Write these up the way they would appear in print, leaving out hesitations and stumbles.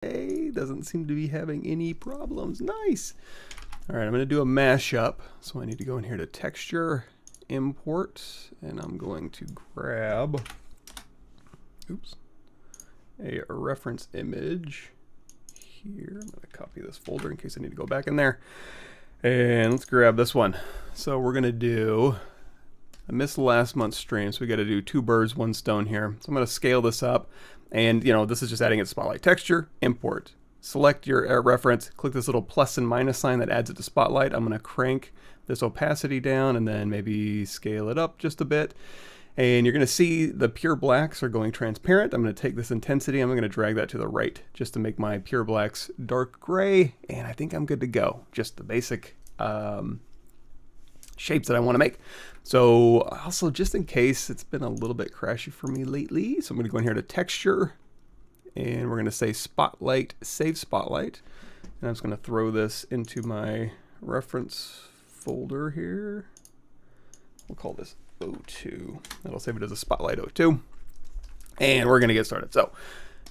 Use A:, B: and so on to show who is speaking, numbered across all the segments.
A: Hey, doesn't seem to be having any problems. Nice. All right, I'm going to do a mashup. So I need to go in here to texture, import, and I'm going to grab, a reference image here. I'm going to copy this folder in case I need to go back in there. And let's grab this one. So we're going to do, I missed last month's stream, so we got to do 2 birds, 1 stone here. So I'm going to scale this up. And, you know, this is just adding it to Spotlight. Texture, import. Select your reference, click this little plus and minus sign that adds it to Spotlight. I'm going to crank this opacity down and then maybe scale it up just a bit. And you're going to see the pure blacks are going transparent. I'm going to take this intensity, I'm going to drag that to the right just to make my pure blacks dark gray. And I think I'm good to go. Just the basic shapes that I want to make. So also, just in case, it's been a little bit crashy for me lately, so I'm going to go in here to texture, and we're going to say Spotlight, save Spotlight, and I'm just going to throw this into my reference folder here. We'll call this 02. That'll save it as a Spotlight 02, and we're going to get started. So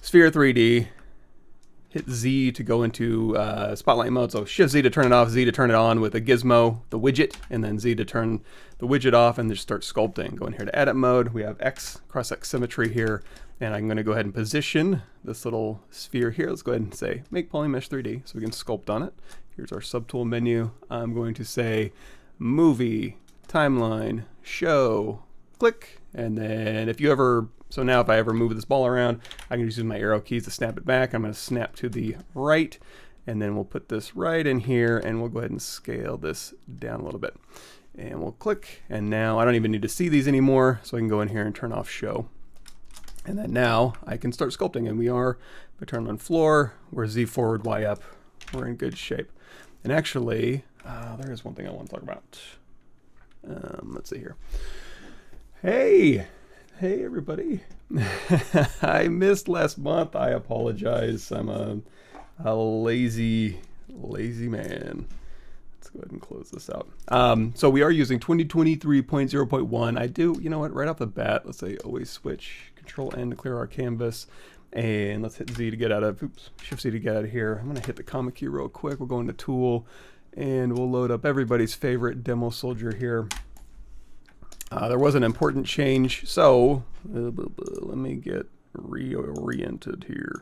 A: Sphere 3D, hit Z to go into Spotlight mode. So Shift Z to turn it off, Z to turn it on with a gizmo, the widget, and then Z to turn the widget off and just start sculpting. Go in here to edit mode. We have X, cross-X symmetry here. And I'm going to go ahead and position this little sphere here. Let's go ahead and say make polymesh 3D so we can sculpt on it. Here's our subtool menu. I'm going to say movie, timeline, show, click. And then if you ever, so now if I ever move this ball around, I can just use my arrow keys to snap it back. I'm going to snap to the right, and then we'll put this right in here, and we'll go ahead and scale this down a little bit. And we'll click, and now I don't even need to see these anymore, so I can go in here and turn off show. And then now I can start sculpting, and we are, if I turn on floor, we're Z forward, Y up, we're in good shape. And actually, there is one thing I want to talk about. Let's see here. Hey everybody. I missed last month. I apologize. I'm a lazy man. Let's go ahead and close this out. So we are using 2023.0.1. I do, you know what, right off the bat, let's say always switch, Control N to clear our canvas, and let's hit Z to get out of, Shift Z to get out of here. I'm gonna hit the comic key real quick. We'll go into Tool, and we'll load up everybody's favorite demo soldier here. There was an important change, so let me get reoriented here.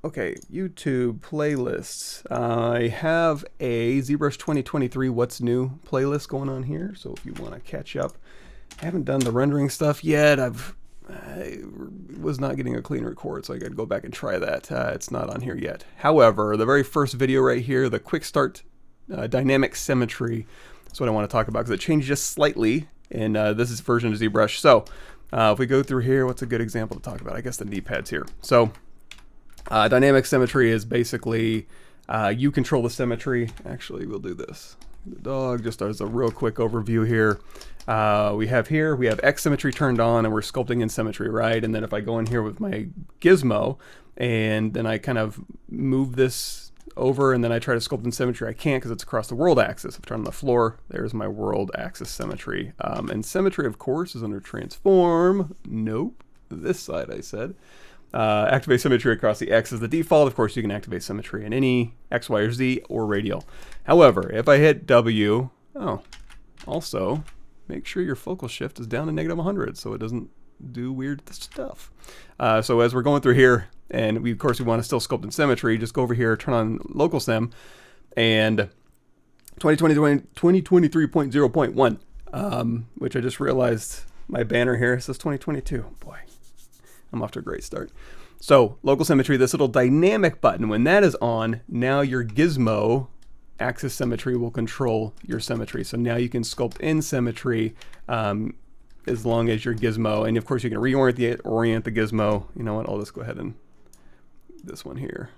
A: Okay, YouTube playlists. I have a ZBrush 2023 What's New playlist going on here, so if you want to catch up. I haven't done the rendering stuff yet. I was not getting a clean record, so I got to go back and try that. It's not on here yet. However, the very first video right here, the quick start dynamic symmetry, that's what I want to talk about because it changed just slightly, and this is version of ZBrush. So if we go through here, what's a good example to talk about? I guess the knee pads here. So dynamic symmetry is basically you control the symmetry. Actually, we'll do this. The dog, just as a real quick overview here. We have X symmetry turned on, and we're sculpting in symmetry, right? And then if I go in here with my gizmo, and then I kind of move this over, and then I try to sculpt in symmetry, I can't because it's across the world axis. If I turn on the floor, there's my world axis symmetry. And symmetry, of course, is under transform. Nope, this side I said. Activate symmetry across the X is the default. Of course, you can activate symmetry in any X, Y, or Z, or radial. However, if I hit W, also make sure your focal shift is down to -100 so it doesn't do weird stuff. So as we're going through here, and of course we want to still sculpt in symmetry, just go over here, turn on local sim, and 2023.0.1, which I just realized my banner here says 2022. Boy, I'm off to a great start. So local symmetry, this little dynamic button, when that is on, now your gizmo axis symmetry will control your symmetry. So now you can sculpt in symmetry as long as your gizmo, and of course you can orient the gizmo. You know what, I'll just go ahead and this one here,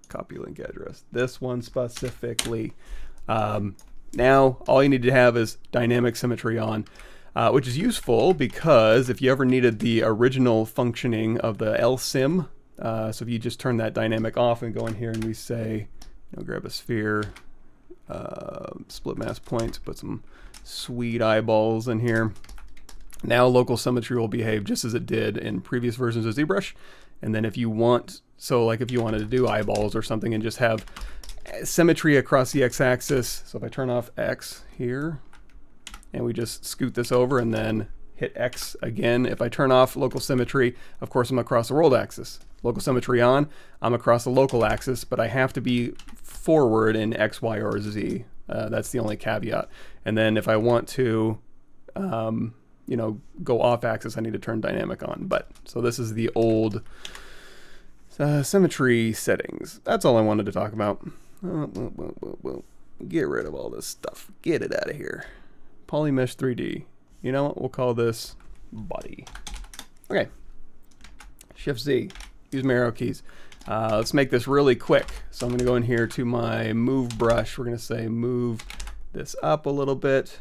A: copy link address, this one specifically. Now all you need to have is dynamic symmetry on, which is useful because if you ever needed the original functioning of the LSim, so if you just turn that dynamic off and go in here and we say, grab a sphere, split mask points, put some sweet eyeballs in here. Now local symmetry will behave just as it did in previous versions of ZBrush, And then if you want, so like if you wanted to do eyeballs or something and just have symmetry across the x-axis. So if I turn off X here and we just scoot this over and then hit X again. If I turn off local symmetry, of course I'm across the world axis. Local symmetry on, I'm across the local axis, but I have to be forward in X, Y, or Z. That's the only caveat. And then if I want to, you know, go off axis, I need to turn dynamic on. But so this is the old symmetry settings. That's all I wanted to talk about. Get rid of all this stuff. Get it out of here. Polymesh 3D. You know what? We'll call this body. Okay. Shift Z. Use my arrow keys. Let's make this really quick. So I'm going to go in here to my move brush. We're going to say move this up a little bit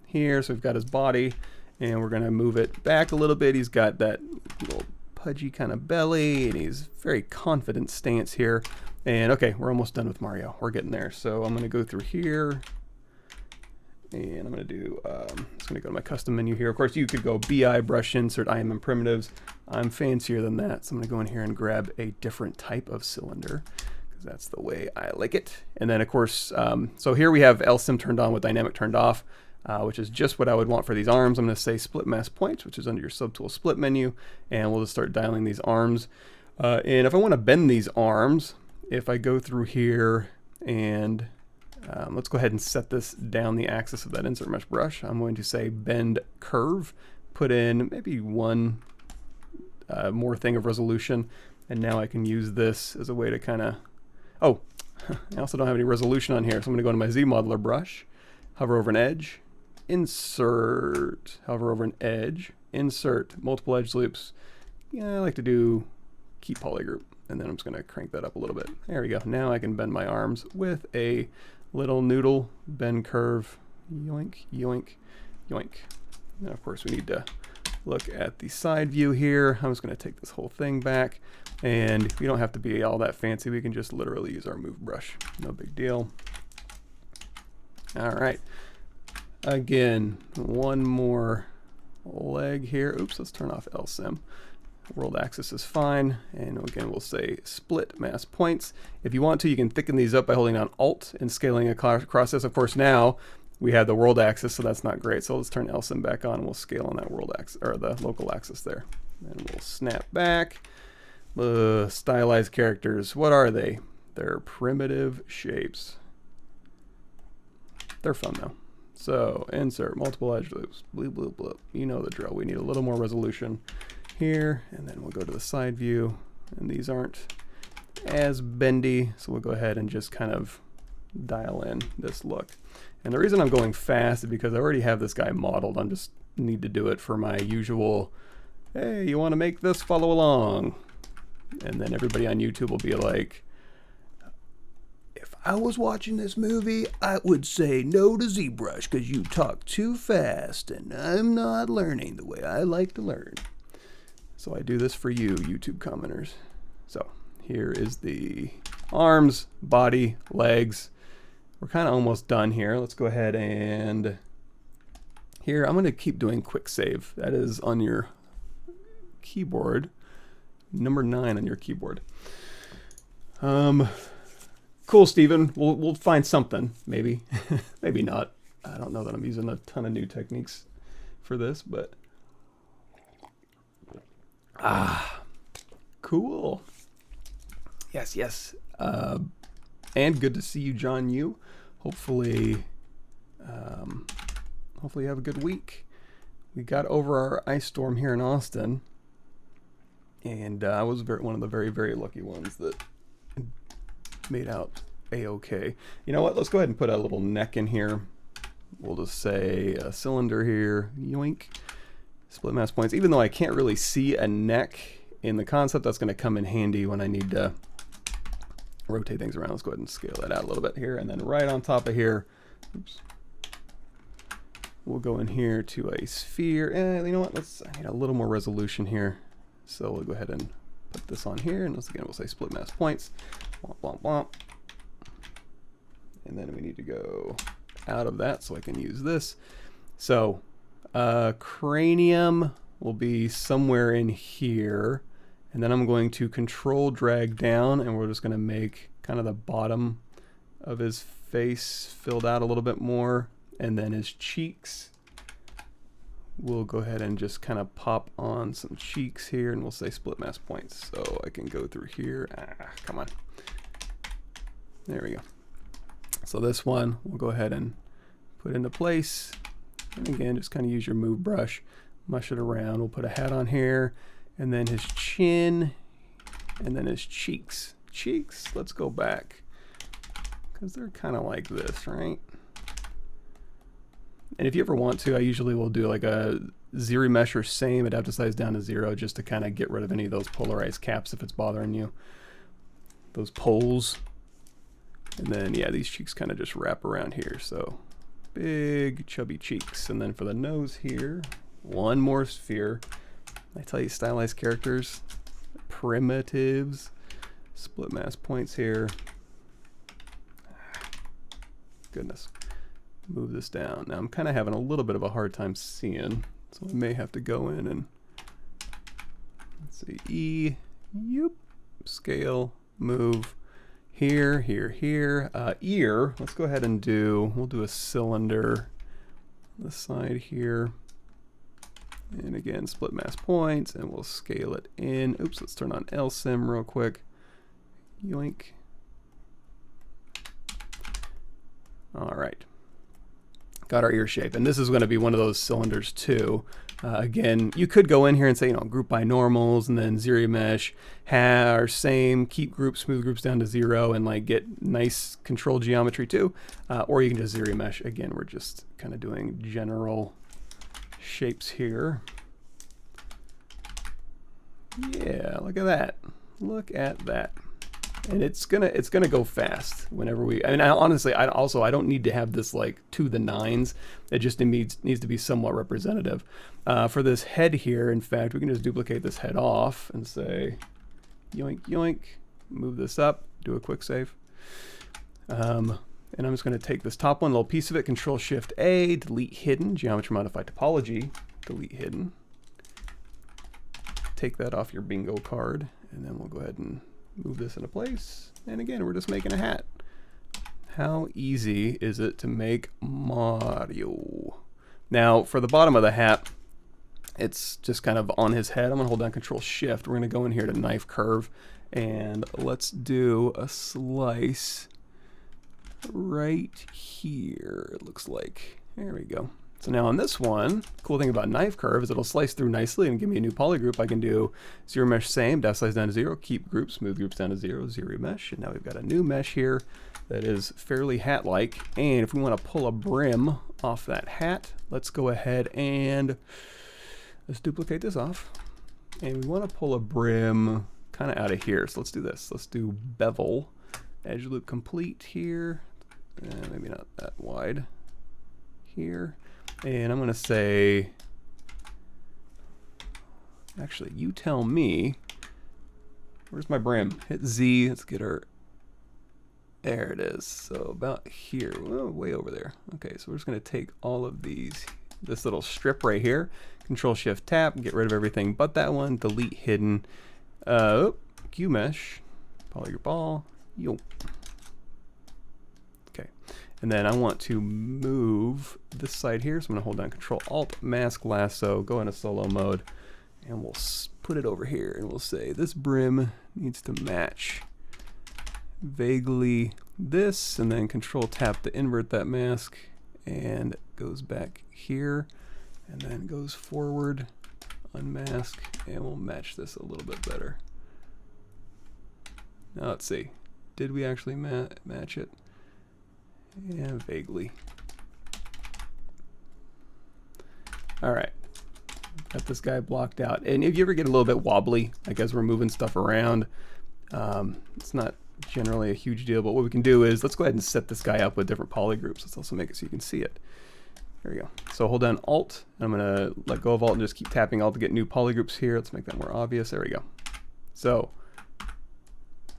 A: here. So we've got his body, and we're going to move it back a little bit. He's got that little pudgy kind of belly, and he's very confident stance here. And okay, we're almost done with Mario. We're getting there. So I'm going to go through here. And I'm going to do, I'm just going to go to my custom menu here. Of course, you could go BI, brush insert, IM primitives. I'm fancier than that. So I'm going to go in here and grab a different type of cylinder because that's the way I like it. And then, of course, so here we have LSIM turned on with dynamic turned off, which is just what I would want for these arms. I'm going to say split mask points, which is under your subtool split menu. And we'll just start dialing these arms. And if I want to bend these arms, if I go through here and let's go ahead and set this down the axis of that insert mesh brush. I'm going to say bend curve, put in maybe one more thing of resolution, and now I can use this as a way to kind of, oh, I also don't have any resolution on here, so I'm going to go to my Z modeler brush, hover over an edge, insert, hover over an edge, insert multiple edge loops. Yeah, I like to do keep polygroup, and then I'm just going to crank that up a little bit. There we go. Now I can bend my arms with a little noodle, bend curve, yoink, yoink, yoink. Now, of course, we need to look at the side view here. I'm just going to take this whole thing back, and we don't have to be all that fancy. We can just literally use our move brush. No big deal. All right. Again, one more leg here. Oops, let's turn off LSIM. World axis is fine, and again we'll say split mask points. If you want to, you can thicken these up by holding down Alt and scaling across this. Of course, now we have the world axis, so that's not great. So let's turn LSIM back on, and we'll scale on that world axis or the local axis there. And we'll snap back. Stylized characters. What are they? They're primitive shapes. They're fun though. So insert multiple edge loops. Bloop bloop bloop. You know the drill. We need a little more resolution here, and then we'll go to the side view, and these aren't as bendy, so we'll go ahead and just kind of dial in this look. And the reason I'm going fast is because I already have this guy modeled. I'm just need to do it for my usual, hey, you want to make this, follow along. And then everybody on YouTube will be like, if I was watching this movie, I would say no to ZBrush because you talk too fast and I'm not learning the way I like to learn. So I do this for you, YouTube commenters. So here is the arms, body, legs. We're kind of almost done here. Let's go ahead and here, I'm going to keep doing quick save. That is on your keyboard, number 9 on your keyboard. Cool, Steven. We'll find something, maybe. Maybe not. I don't know that I'm using a ton of new techniques for this, but cool. Yes, yes. And good to see you, John Yu. Hopefully, hopefully you have a good week. We got over our ice storm here in Austin, and I was one of the very, very lucky ones that made out a-okay. You know what? Let's go ahead and put a little neck in here. We'll just say a cylinder here. Yoink. Split mask points. Even though I can't really see a neck in the concept, that's going to come in handy when I need to rotate things around. Let's go ahead and scale that out a little bit here. And then right on top of here, oops, we'll go in here to a sphere. You know what? I need a little more resolution here. So we'll go ahead and put this on here. And once again, we'll say split mask points. Womp, womp, womp. And then we need to go out of that so I can use this. So cranium will be somewhere in here, And then I'm going to control drag down, and we're just going to make kind of the bottom of his face filled out a little bit more. And then his cheeks, we'll go ahead and just kind of pop on some cheeks here, and we'll say split mask points. So I can go through here. Come on. There we go. So this one we'll go ahead and put into place. And again, just kind of use your move brush, mush it around. We'll put a hat on here, and then his chin, and then his cheeks. Cheeks, let's go back, because they're kind of like this, right? And if you ever want to, I usually will do like a ZBrush or same, adapt the size down to 0, just to kind of get rid of any of those polarized caps if it's bothering you. Those poles. And then, yeah, these cheeks kind of just wrap around here. So big, chubby cheeks. And then for the nose here, one more sphere. I tell you, stylized characters, primitives, split mask points here. Goodness. Move this down. Now I'm kind of having a little bit of a hard time seeing, so I may have to go in and, let's see, E, yoop, scale, move, here, here, here. Ear, let's go ahead and we'll do a cylinder on the side here. And again, split mask points, and we'll scale it in. Oops, let's turn on LSIM real quick. Yoink. All right. Got our ear shape, and this is going to be one of those cylinders too. Again, you could go in here and say, group by normals, and then ZBrush, or same, keep groups, smooth groups down to 0, and like get nice control geometry too. Or you can just ZBrush. Again, we're just kind of doing general shapes here. Yeah, look at that. Look at that. And it's gonna go fast whenever we. I honestly, I don't need to have this like to the 9s. It just needs to be somewhat representative. For this head here, in fact, we can just duplicate this head off and say, yoink yoink, move this up, do a quick save. And I'm just gonna take this top one, little piece of it, Control Shift A, delete hidden, geometry modify topology, delete hidden. Take that off your bingo card, and then we'll go ahead and move this into place. And again, we're just making a hat. How easy is it to make Mario? Now, for the bottom of the hat, it's just kind of on his head. I'm gonna hold down Control Shift. We're gonna go in here to knife curve, and let's do a slice right here, it looks like. There we go. So now on this one, cool thing about knife curve is it'll slice through nicely and give me a new poly group. I can do ZBrush same, dash size down to 0, keep groups, smooth groups down to 0, ZBrush, and now we've got a new mesh here that is fairly hat-like. And if we want to pull a brim off that hat, let's go ahead and let's duplicate this off. And we want to pull a brim kind of out of here. So let's do this. Let's do bevel, edge loop complete here, and maybe not that wide here. And I'm going to say, actually, you tell me, where's my brim? Hit Z, let's get our, there it is. So about here, oh, way over there. Okay, so we're just going to take all of these, this little strip right here, Control Shift tap, get rid of everything but that one, delete hidden, Q mesh, polygroup all, yo. Okay. And then I want to move this side here, so I'm going to hold down Control Alt, Mask Lasso, go into solo mode, and we'll put it over here, and we'll say this brim needs to match vaguely this, and then Control Tap to invert that mask, and it goes back here, and then goes forward, unmask, and we'll match this a little bit better. Now let's see, did we actually match it? Yeah, vaguely. All right, got this guy blocked out. And if you ever get a little bit wobbly, like as we're moving stuff around, it's not generally a huge deal, but what we can do is, let's go ahead and set this guy up with different poly groups. Let's also make it so you can see it. There we go. So hold down Alt, and I'm gonna let go of Alt and just keep tapping Alt to get new poly groups here. Let's make that more obvious. There we go. So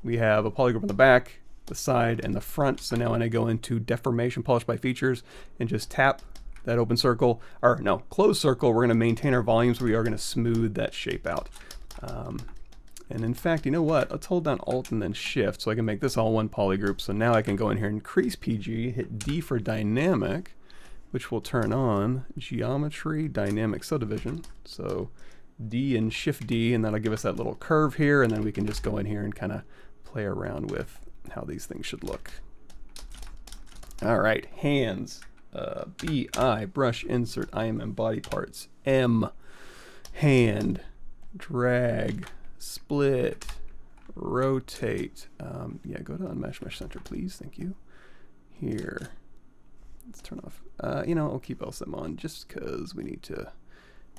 A: we have a poly group on the back, the side, and the front. So now when I go into deformation, polish by features, and just tap that open circle, or no, closed circle, we're going to maintain our volumes. We are going to smooth that shape out. And in fact, you know what? Let's hold down Alt and then Shift so I can make this all one poly group. So now I can go in here and increase PG, hit D for dynamic, which will turn on geometry dynamic subdivision. So D and Shift D, and that'll give us that little curve here, and then we can just go in here and kind of play around with how these things should look. All right, hands, B, I, brush, insert, IMM, body parts, M, hand, drag, split, rotate. Yeah, go to Unmesh Mesh Center, please. Thank you. Here, let's turn off. You know, I'll keep LSM on just because we need to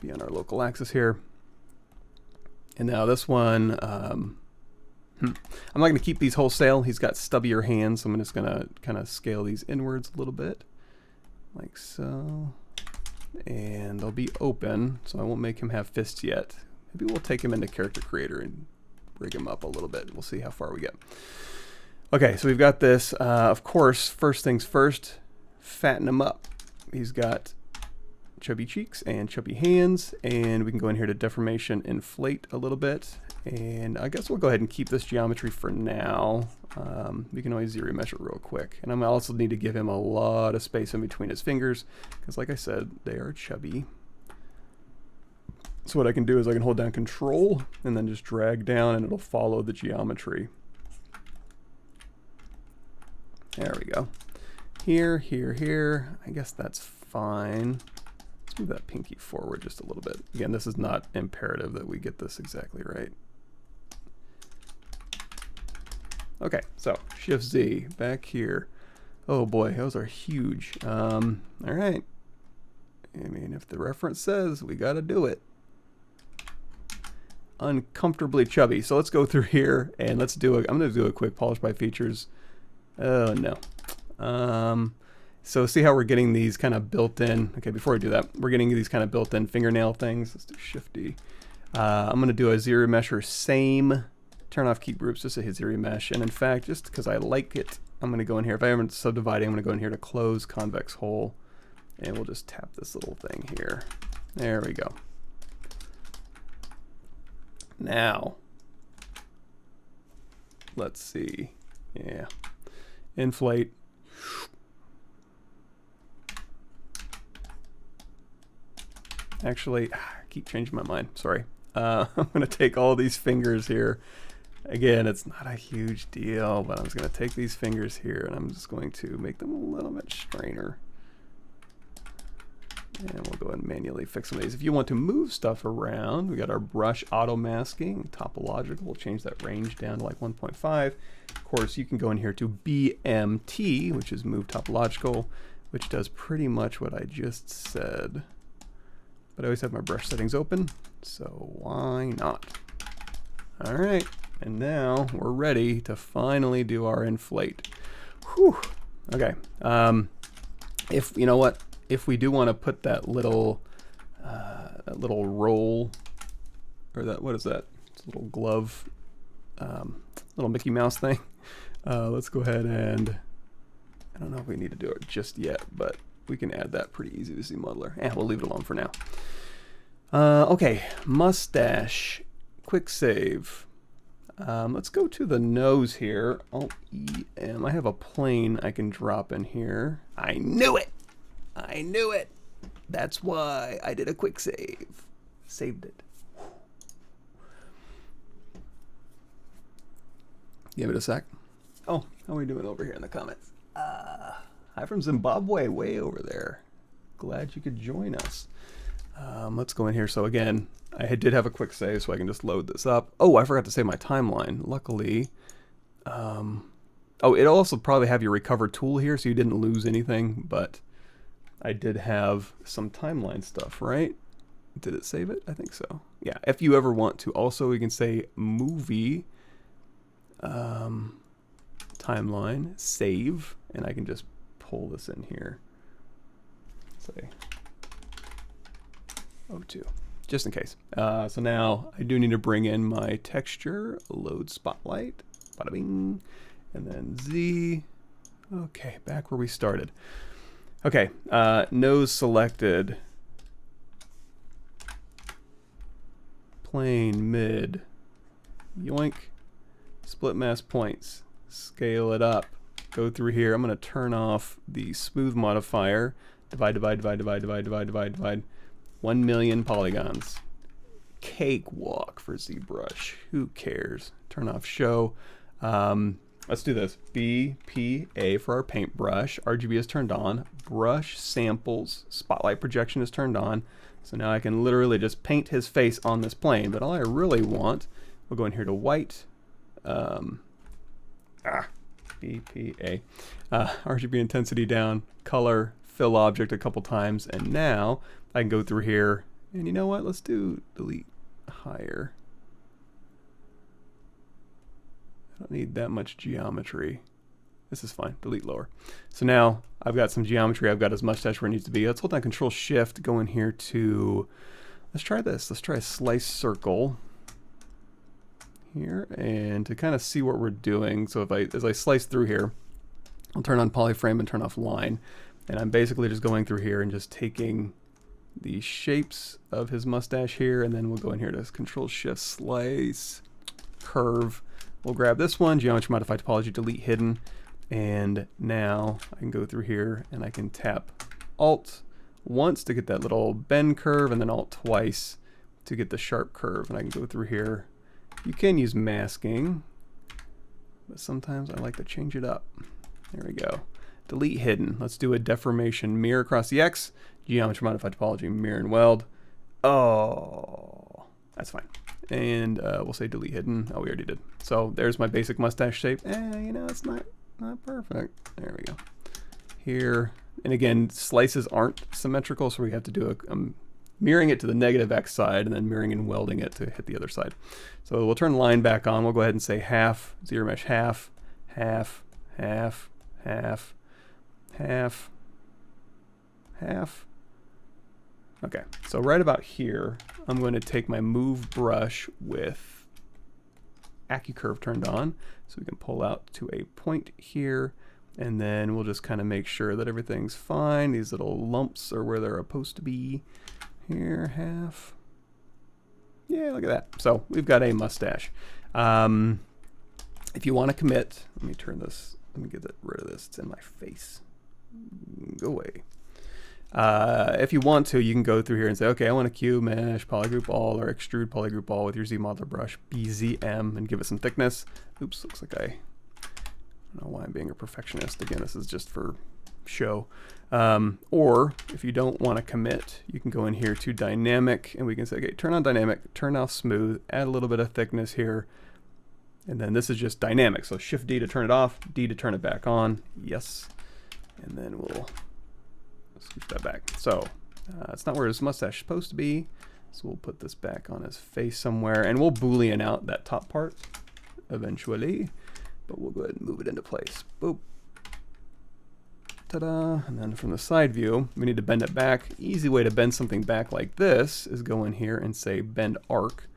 A: be on our local axis here. And now this one, I'm not going to keep these wholesale. He's got stubbier hands, so I'm just going to kind of scale these inwards a little bit, like so. And they'll be open, so I won't make him have fists yet. Maybe we'll take him into Character Creator and rig him up a little bit. We'll see how far we get. Okay, so we've got this. Of course, first things first, fatten him up. He's got chubby cheeks and chubby hands, and we can go in here to deformation, inflate a little bit. And I guess we'll go ahead and keep this geometry for now. We can always ZBrush it real quick. And I also need to give him a lot of space in between his fingers, because like I said, they are chubby. So what I can do is I can hold down Control and then just drag down, and it'll follow the geometry. There we go. Here, here, here. I guess that's fine. Let's move that pinky forward just a little bit. Again, this is not imperative that we get this exactly right. Okay, so Shift Z back here. Oh boy, those are huge. All right. I mean, if the reference says we got to do it. Uncomfortably chubby. So let's go through here and let's do I'm going to do a quick polish by features. Oh no. So see how we're getting these kind of built-in. Okay, before we do that, we're getting these kind of built-in fingernail things. Let's do Shift D. I'm going to do a ZBrush same. Turn off keep groups just to hit ZBrush. And in fact, just because I like it, I'm going to go in here. If I haven't subdividing, I'm going to go in here to close convex hole. And we'll just tap this little thing here. There we go. Now, let's see. Yeah. Inflate. Actually, I keep changing my mind. Sorry. I'm going to take all these fingers here. Again, it's not a huge deal, but I'm just going to take these fingers here and I'm just going to make them a little bit strainer. And we'll go ahead and manually fix some of these. If you want to move stuff around, we got our brush auto masking, topological. We'll change that range down to like 1.5. Of course, you can go in here to BMT, which is move topological, which does pretty much what I just said. But I always have my brush settings open, so why not? All right, and now we're ready to finally do our inflate. Whew. Okay. If you know what. If we do want to put that little roll, or that, what is that? It's a little glove, little Mickey Mouse thing. Let's go ahead and, I don't know if we need to do it just yet, but we can add that pretty easy to Z Modeler. We'll leave it alone for now. Okay, mustache, quick save. Let's go to the nose here. Alt-E-M. I have a plane I can drop in here. I knew it! I knew it. That's why I did a quick save. Saved it. Give it a sec. Oh, how are we doing over here in the comments? Hi from Zimbabwe, way over there. Glad you could join us. Let's go in here. So again, I did have a quick save, so I can just load this up. Oh, I forgot to save my timeline. Luckily, oh, it'll also probably have your recover tool here, so you didn't lose anything, but I did have some timeline stuff, right? Did it save it? I think so. Yeah, if you ever want to. Also, we can say movie timeline, save, and I can just pull this in here. Say O2, just in case. So now I do need to bring in my texture, load spotlight, bada bing, and then Z. Okay, back where we started. Okay, nose selected, plane, mid, yoink, split mask points, scale it up, go through here. I'm going to turn off the smooth modifier, divide, 1 million polygons. Cakewalk for ZBrush. Who cares? Turn off show. Let's do this. BPA for our paintbrush. RGB is turned on. Brush samples. Spotlight projection is turned on. So now I can literally just paint his face on this plane. But all I really want, we'll go in here to white. BPA. RGB intensity down. Color. Fill object a couple times. And now I can go through here. And you know what? Let's do delete higher. I don't need that much geometry. This is fine. Delete lower. So now I've got some geometry. I've got his mustache where it needs to be. Let's hold down Control Shift. Go in here to, let's try this. Let's try a slice circle here, and to kind of see what we're doing. So as I slice through here, I'll turn on polyframe and turn off line. And I'm basically just going through here and just taking the shapes of his mustache here, and then we'll go in here to Control Shift Slice Curve. We'll grab this one, Geometry Modify Topology, Delete Hidden, and now I can go through here and I can tap Alt once to get that little bend curve, and then Alt twice to get the sharp curve. And I can go through here. You can use masking, but sometimes I like to change it up. There we go. Delete Hidden. Let's do a deformation mirror across the X. Geometry Modify Topology, Mirror and Weld. Oh, that's fine. And we'll say delete hidden. Oh, we already did. So there's my basic mustache shape. You know, it's not perfect. There we go. Here, and again, slices aren't symmetrical, so we have to do a mirroring it to the negative X side, and then mirroring and welding it to hit the other side. So we'll turn line back on. We'll go ahead and say half, zero mesh half, half, half, half, half, half. Okay, so right about here, I'm going to take my move brush with AccuCurve turned on, so we can pull out to a point here, and then we'll just kind of make sure that everything's fine. These little lumps are where they're supposed to be. Here, half. Yeah, look at that. So we've got a mustache. If you want to commit, let me turn this, let me get rid of this. It's in my face. Go away. If you want to, you can go through here and say, okay, I want to cube mesh, polygroup all, or extrude polygroup all with your Z modeler brush, BZM, and give it some thickness. Oops, looks like I don't know why I'm being a perfectionist. Again, this is just for show. Or if you don't want to commit, you can go in here to dynamic, and we can say, okay, turn on dynamic, turn off smooth, add a little bit of thickness here. And then this is just dynamic. So Shift D to turn it off, D to turn it back on. Yes. And then we'll scoot that back. So it's not where his mustache is supposed to be. So we'll put this back on his face somewhere, and we'll Boolean out that top part eventually. But we'll go ahead and move it into place. Boop. Ta-da. And then from the side view, we need to bend it back. Easy way to bend something back like this is go in here and say bend arc.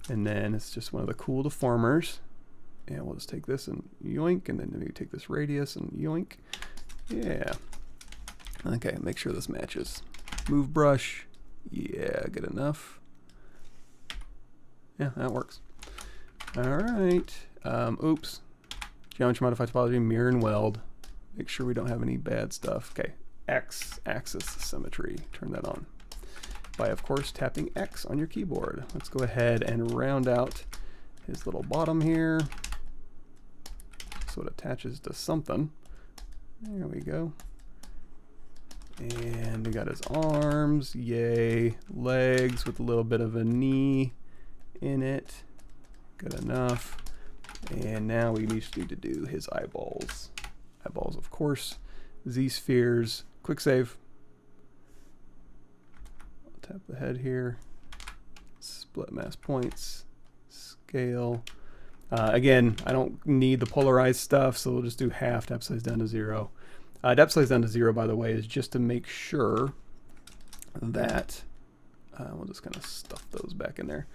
A: And then it's just one of the cool deformers. And we'll just take this and yoink, and then maybe take this radius and yoink. Yeah. Okay, make sure this matches. Move brush. Yeah, good enough. Yeah, that works. All right. Oops. Geometry Modify Topology, Mirror and Weld. Make sure we don't have any bad stuff. Okay, X axis symmetry. Turn that on by, of course, tapping X on your keyboard. Let's go ahead and round out his little bottom here so it attaches to something. There we go. And we got his arms, yay, legs with a little bit of a knee in it. Good enough. And now we just need to do his eyeballs. Eyeballs, of course. Z-spheres, quick save. I'll tap the head here. Split mask points, scale. Again, I don't need the polarized stuff, so we'll just do half, depth size down to 0. Depth size down to 0, by the way, is just to make sure that, we'll just kind of stuff those back in there,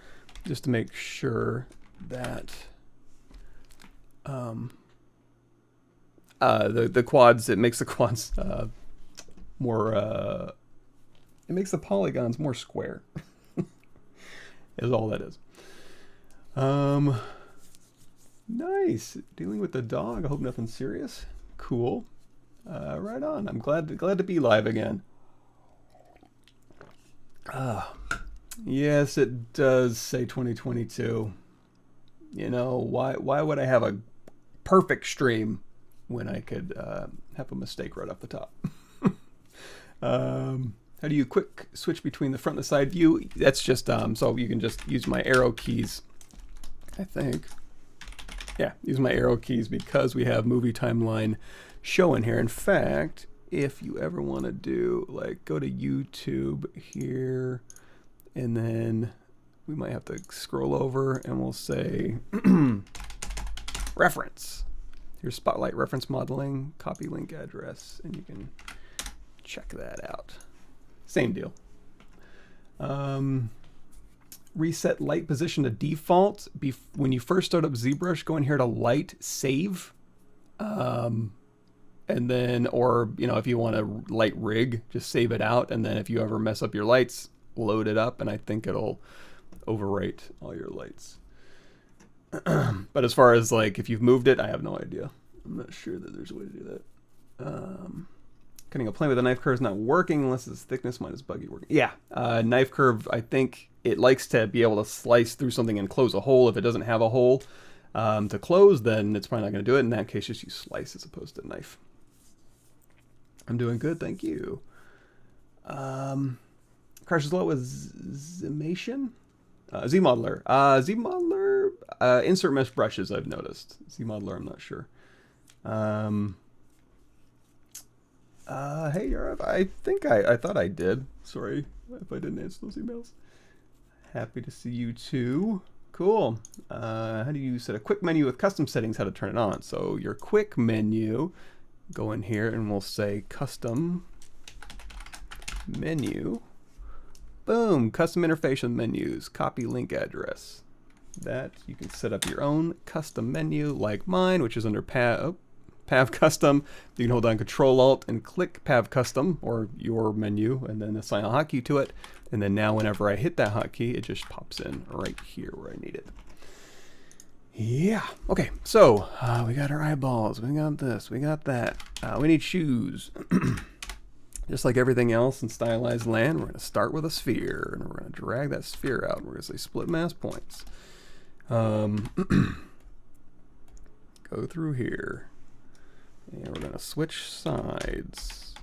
A: just to make sure that the quads, it makes the quads more, it makes the polygons more square, is all that is. Nice. Dealing with the dog. I hope nothing serious. Cool. Right on. I'm glad to be live again. Yes, it does say 2022. You know, why would I have a perfect stream when I could have a mistake right off the top? How do you quick switch between the front and the side view? That's just so you can just use my arrow keys, I think. Yeah, use my arrow keys because we have movie timeline showing here. In fact, if you ever want to do, like, go to YouTube here, and then we might have to scroll over and we'll say reference. Here's Spotlight reference modeling, copy link address, and you can check that out. Same deal. Reset light position to default. When you first start up ZBrush, go in here to light save. And then, or, you know, if you want to light rig, just save it out. And then if you ever mess up your lights, load it up. And I think it'll overwrite all your lights. But as far as, like, if you've moved it, I have no idea. I'm not sure that there's a way to do that. Cutting a plane with a knife curve is not working unless its thickness minus buggy working. Yeah, knife curve, I think it likes to be able to slice through something and close a hole. If it doesn't have a hole to close, then it's probably not going to do it. In that case, just use slice as opposed to knife. I'm doing good, thank you. Crashes low with Zmation? ZModeler. ZModeler, insert mesh brushes, I've noticed. ZModeler, I'm not sure. Hey, Europe. I think I thought I did. Sorry if I didn't answer those emails. Happy to see you too. Cool. How do you set a quick menu with custom settings? How to turn it on? So your quick menu, go in here and we'll say custom menu. Boom. Custom interface menus. Copy link address. That you can set up your own custom menu like mine, which is under Pav Custom. You can hold down Control Alt and click Pav Custom or your menu and then assign a hotkey to it. And then now whenever I hit that hotkey, it just pops in right here where I need it. Yeah. Okay. So we got our eyeballs. We got this. We got that. We need shoes. Just like everything else in stylized land, we're going to start with a sphere and we're going to drag that sphere out. We're going to say split mass points. Go through here. And we're going to switch sides.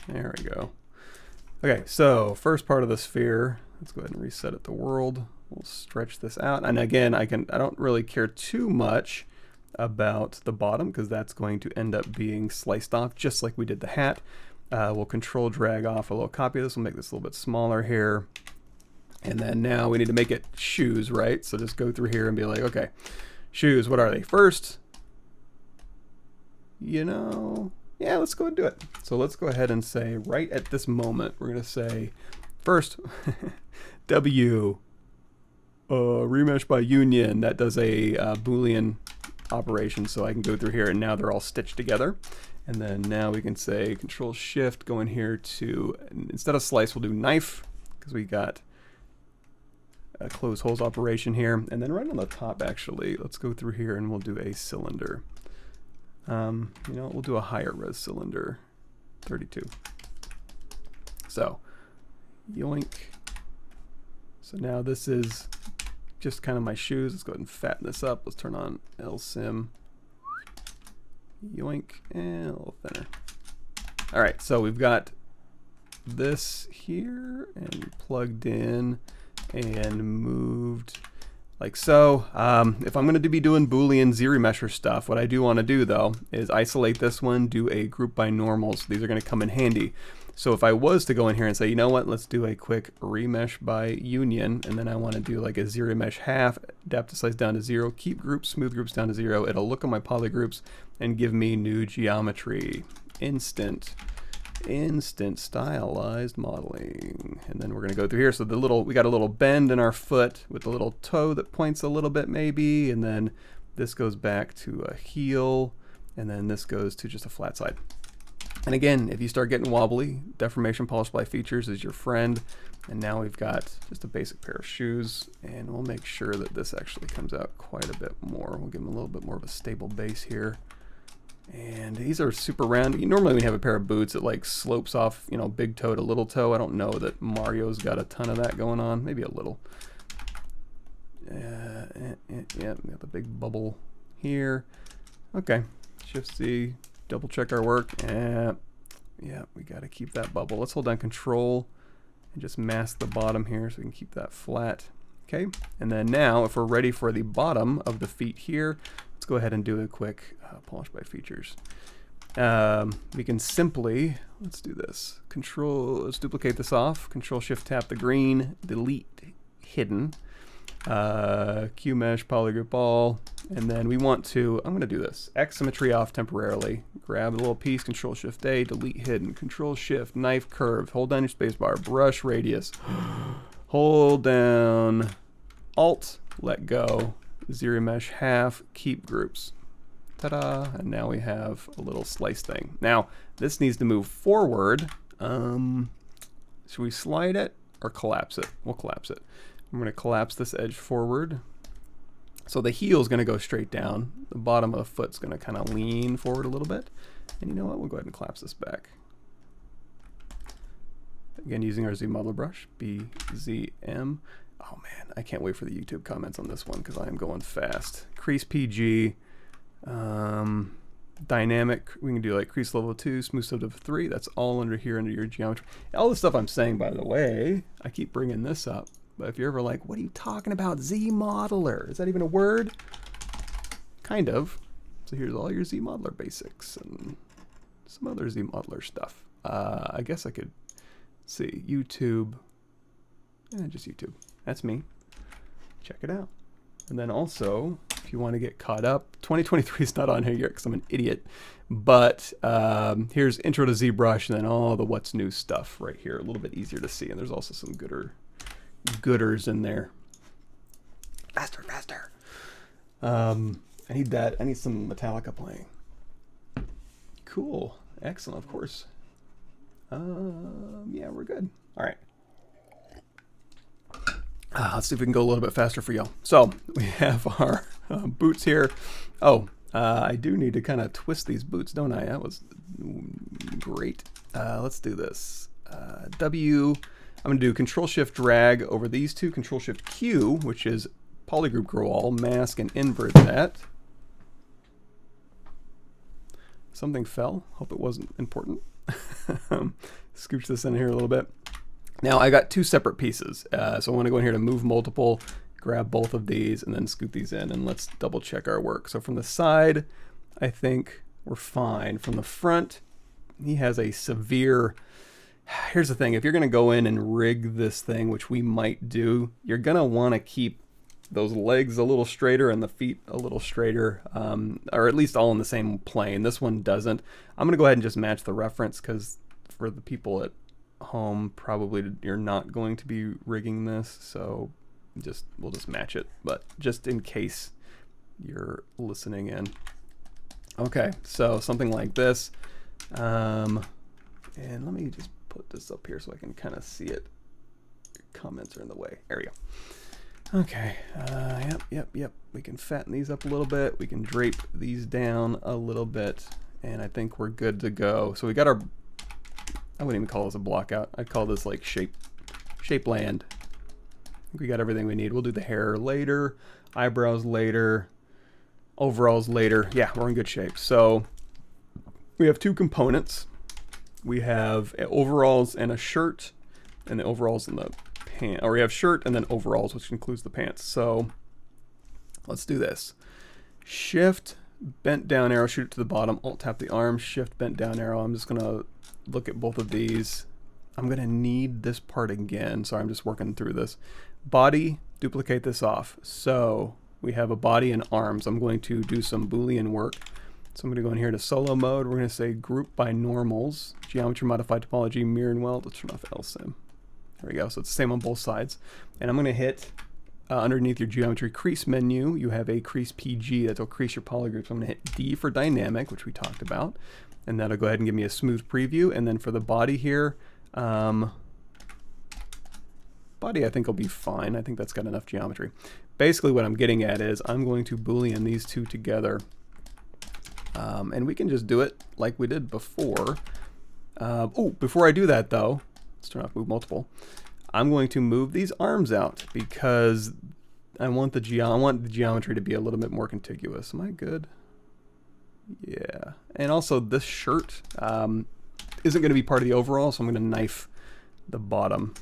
A: There we go. Okay, so first part of the sphere, let's go ahead and reset it to world. We'll stretch this out. And again, I don't really care too much about the bottom because that's going to end up being sliced off just like we did the hat. We'll control drag off a little copy of this. We'll make this a little bit smaller here. And then now we need to make it shoes, right? So just go through here and be like, okay, shoes, what are they? First, you know, yeah, let's go and do it. So let's go ahead and say right at this moment, we're going to say first, W, remesh by union. That does a Boolean operation. So I can go through here and now they're all stitched together. And then now we can say Control Shift, go in here to, instead of slice, we'll do knife because we got a close holes operation here. And then right on the top, actually, let's go through here and we'll do a cylinder. You know, we'll do a higher res cylinder, 32. So, yoink. So now this is just kind of my shoes. Let's go ahead and fatten this up. Let's turn on LSIM. Yoink, and a little thinner. All right, so we've got this here and plugged in and moved like so. If I'm going to be doing Boolean Z-remesher stuff, what I do want to do though is isolate this one, do a group by normals. These are going to come in handy. So if I was to go in here and say, you know what, let's do a quick remesh by union, and then I want to do like a Z-remesh half, adapt the size down to 0, keep groups, smooth groups down to 0. It'll look at my poly groups and give me new geometry. Instant stylized modeling. And then we're going to go through here. So we got a little bend in our foot with the little toe that points a little bit maybe, and then this goes back to a heel, and then this goes to just a flat side. And again, if you start getting wobbly, deformation polish by features is your friend. And now we've got just a basic pair of shoes, and we'll make sure that this actually comes out quite a bit more. We'll give them a little bit more of a stable base here. And these are super round. Normally when you have a pair of boots, it like slopes off, you know, big toe to little toe. I don't know that Mario's got a ton of that going on. Maybe a little. Yeah, we got the big bubble here. Okay, Shift C, double check our work. Yeah, we got to keep that bubble. Let's hold down Control and just mask the bottom here so we can keep that flat. Okay, and then now if we're ready for the bottom of the feet here, let's go ahead and do a quick polish by features. We can simply, let's do this. Let's duplicate this off. Control Shift tap the green, delete hidden. Q mesh, polygroup all, and then we want to, I'm going to do this, X symmetry off temporarily, grab a little piece, Control Shift A, delete hidden, Control Shift, knife curve, hold down your spacebar, brush radius, hold down Alt, let go, zero mesh half, keep groups, ta-da, and now we have a little slice thing. Now this needs to move forward. Should we slide it or collapse it? We'll collapse it. I'm going to collapse this edge forward. So the heel is going to go straight down. The bottom of the foot's going to kind of lean forward a little bit. And you know what? We'll go ahead and collapse this back. Again, using our ZModeler brush, BZM. Oh man, I can't wait for the YouTube comments on this one because I am going fast. Crease PG. Dynamic, we can do like crease level 2, smooth step of 3. That's all under here under your geometry. All the stuff I'm saying, by the way, I keep bringing this up. But if you're ever like, what are you talking about? ZModeler. Is that even a word? Kind of. So here's all your ZModeler basics and some other ZModeler stuff. I guess I could see YouTube. Just YouTube. That's me. Check it out. And then also, if you want to get caught up, 2023 is not on here yet because I'm an idiot. But here's Intro to ZBrush and then all the what's new stuff right here. A little bit easier to see. And there's also some gooders in there. Faster. I need that. I need some Metallica playing. Cool. Excellent, of course. Yeah, we're good. All right. Let's see if we can go a little bit faster for y'all. So we have our boots here. Oh, I do need to kind of twist these boots, don't I? That was great. Let's do this. I'm going to do Control Shift drag over these two, Control Shift Q, which is polygroup grow all, mask and invert that. Something fell. Hope it wasn't important. Scooch this in here a little bit. Now I got two separate pieces, so I want to go in here to move multiple, grab both of these, and then scoot these in, and let's double check our work. So from the side, I think we're fine. From the front, he has a severe... Here's the thing, if you're going to go in and rig this thing, which we might do, you're going to want to keep those legs a little straighter and the feet a little straighter, or at least all in the same plane. This one doesn't. I'm going to go ahead and just match the reference because for the people at home, probably you're not going to be rigging this, so we'll just match it, but just in case you're listening in. Okay, so something like this. And let me just put this up here so I can kind of see it. Comments are in the way. There we go. Okay. Yep. We can fatten these up a little bit. We can drape these down a little bit, and I think we're good to go. So we got our... I wouldn't even call this a block out. I'd call this like shape land. I think we got everything we need. We'll do the hair later, eyebrows later, overalls later. Yeah, we're in good shape. So we have two components. We have overalls and a shirt, and the overalls and the pants. Or we have shirt and then overalls, which includes the pants. So let's do this. Shift, bent down arrow, shoot it to the bottom. Alt tap the arm, shift, bent down arrow. I'm just gonna look at both of these. I'm gonna need this part again, so I'm just working through this. Body, duplicate this off. So we have a body and arms. I'm going to do some Boolean work. So I'm going to go in here to solo mode. We're going to say group by normals, geometry modified topology, mirror and weld. Let's turn off LSIM. There we go. So it's the same on both sides. And I'm going to hit underneath your geometry crease menu. You have a crease PG that'll crease your polygroups. I'm going to hit D for dynamic, which we talked about. And that'll go ahead and give me a smooth preview. And then for the body here, Body I think will be fine. I think that's got enough geometry. Basically what I'm getting at is I'm going to Boolean these two together. And we can just do it like we did before. Oh, before I do that though, let's turn off move multiple. I'm going to move these arms out because I want the geometry to be a little bit more contiguous. Am I good? Yeah. And also this shirt isn't going to be part of the overall, so I'm going to knife the bottom.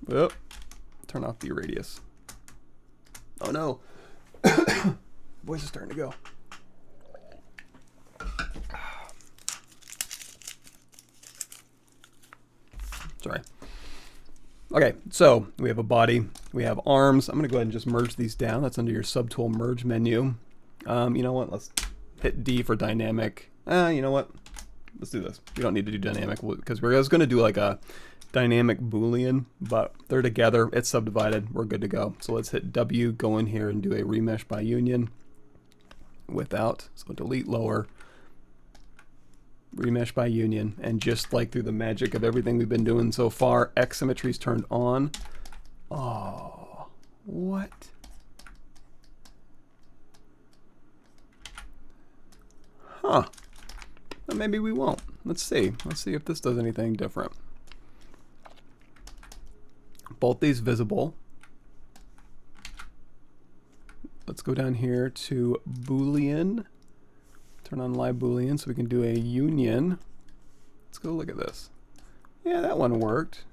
A: Oh, turn off the radius. Oh no. Voice is starting to go. Sorry. Okay, so we have a body, we have arms. I'm going to go ahead and just merge these down. That's under your subtool merge menu. You know what? Let's hit D for dynamic. You know what? Let's do this. We don't need to do dynamic because we're going to do like a dynamic Boolean, but they're together. It's subdivided. We're good to go. So let's hit W, go in here and do a remesh by union without. So delete lower. Remesh by union, and just like through the magic of everything we've been doing so far, X symmetry is turned on. Oh, what? Huh. Well, maybe we won't. Let's see. Let's see if this does anything different. Both these visible. Let's go down here to Boolean. Turn on live Boolean so we can do a union. Let's go look at this. Yeah, that one worked.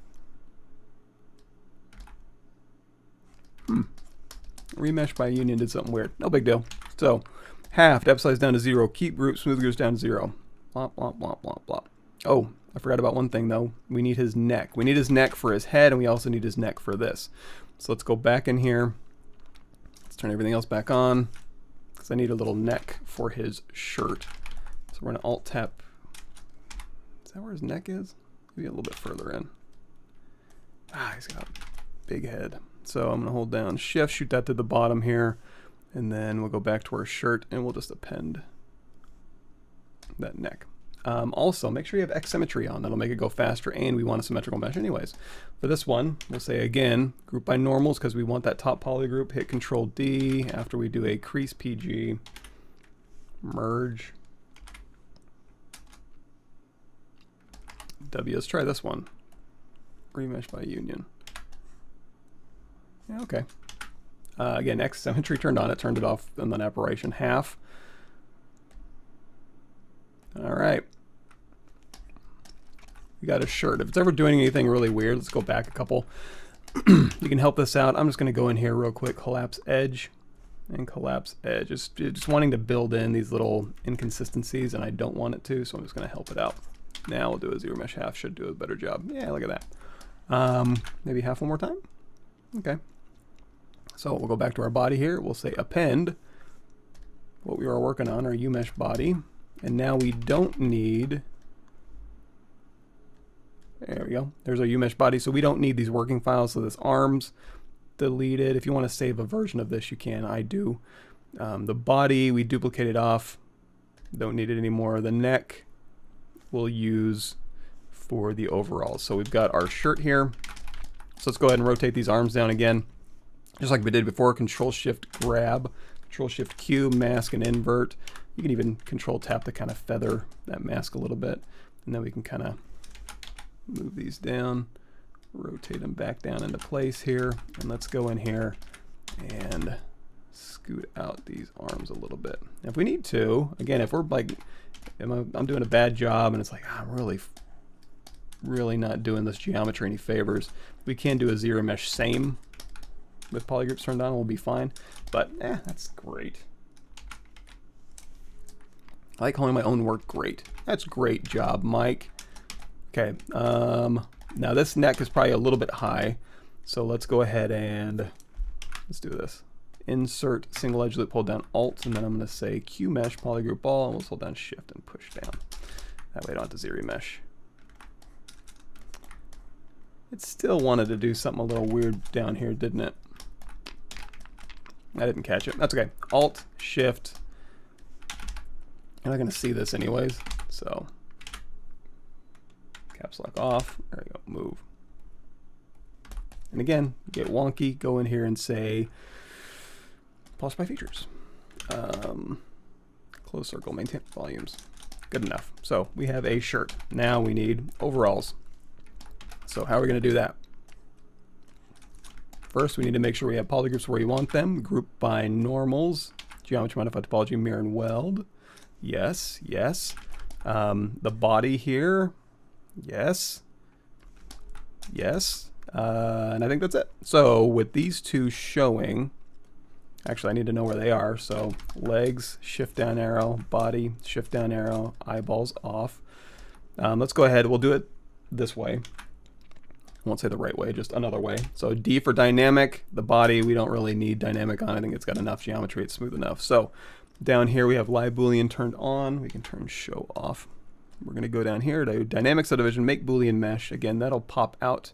A: Remesh by union did something weird. No big deal. So, half, depth size down to 0. Keep group, smooth goes down to 0. Blop, blop, blop, blop, blop. Oh, I forgot about one thing though. We need his neck. We need his neck for his head, and we also need his neck for this. So let's go back in here. Let's turn everything else back on. I need a little neck for his shirt. So we're going to alt tap. Is that where his neck is? Maybe a little bit further in. He's got a big head. So I'm going to hold down shift, shoot that to the bottom here, and then we'll go back to our shirt and we'll just append that neck. Also, make sure you have X symmetry on. That'll make it go faster, and we want a symmetrical mesh anyways. For this one, we'll say again, group by normals because we want that top poly group. Hit Control D after we do a crease PG, merge. W, let's try this one. Remesh by union. Yeah, okay. Again, X symmetry turned on. It turned it off, and then aberration half. All right. We got a shirt. If it's ever doing anything really weird, let's go back a couple. You can help this out. I'm just going to go in here real quick, collapse edge and collapse edge. Just wanting to build in these little inconsistencies, and I don't want it to, so I'm just going to help it out. Now we'll do a zero mesh half. Should do a better job. Yeah, look at that. Maybe half one more time. Okay. So we'll go back to our body here. We'll say append what we were working on, our U-mesh body. And now we don't need, there we go, there's our U-mesh body. So we don't need these working files. So this arms deleted. If you want to save a version of this, you can. I do. The body, we duplicated off. Don't need it anymore. The neck we'll use for the overall. So we've got our shirt here. So let's go ahead and rotate these arms down again. Just like we did before, Control Shift grab, Control Shift Q, mask and invert. You can even Control tap to kind of feather that mask a little bit. And then we can kind of move these down, rotate them back down into place here. And let's go in here and scoot out these arms a little bit. If we need to, again, if we're like, I'm doing a bad job and it's like, I'm really not doing this geometry any favors, we can do a zero mesh same with polygroups turned on. We'll be fine. But that's great. I like calling my own work great. That's great job, Mike. Okay, now this neck is probably a little bit high, so let's go ahead and let's do this. Insert single edge loop, hold down Alt, and then I'm going to say Q mesh polygroup all, and we'll hold down Shift and push down. That way I don't have to zero mesh. It still wanted to do something a little weird down here, didn't it? I didn't catch it. That's okay. Alt, Shift. I'm not going to see this anyways, so caps lock off. There we go. Move. And again, get wonky, go in here and say polish by features. Close circle, maintain volumes. Good enough. So we have a shirt. Now we need overalls. So how are we going to do that? First, we need to make sure we have polygroups where you want them. Group by normals. Geometry, modify topology, mirror, and weld. Yes, yes. The body here. Yes. Yes. And I think that's it. So with these two showing, actually I need to know where they are. So legs, shift down arrow, body, shift down arrow, eyeballs off. Let's go ahead. We'll do it this way. I won't say the right way, just another way. So D for dynamic. The body, we don't really need dynamic on. I think it's got enough geometry. It's smooth enough. So down here we have live Boolean turned on. We can turn show off. We're going to go down here to dynamic subdivision, make Boolean mesh. Again, that'll pop out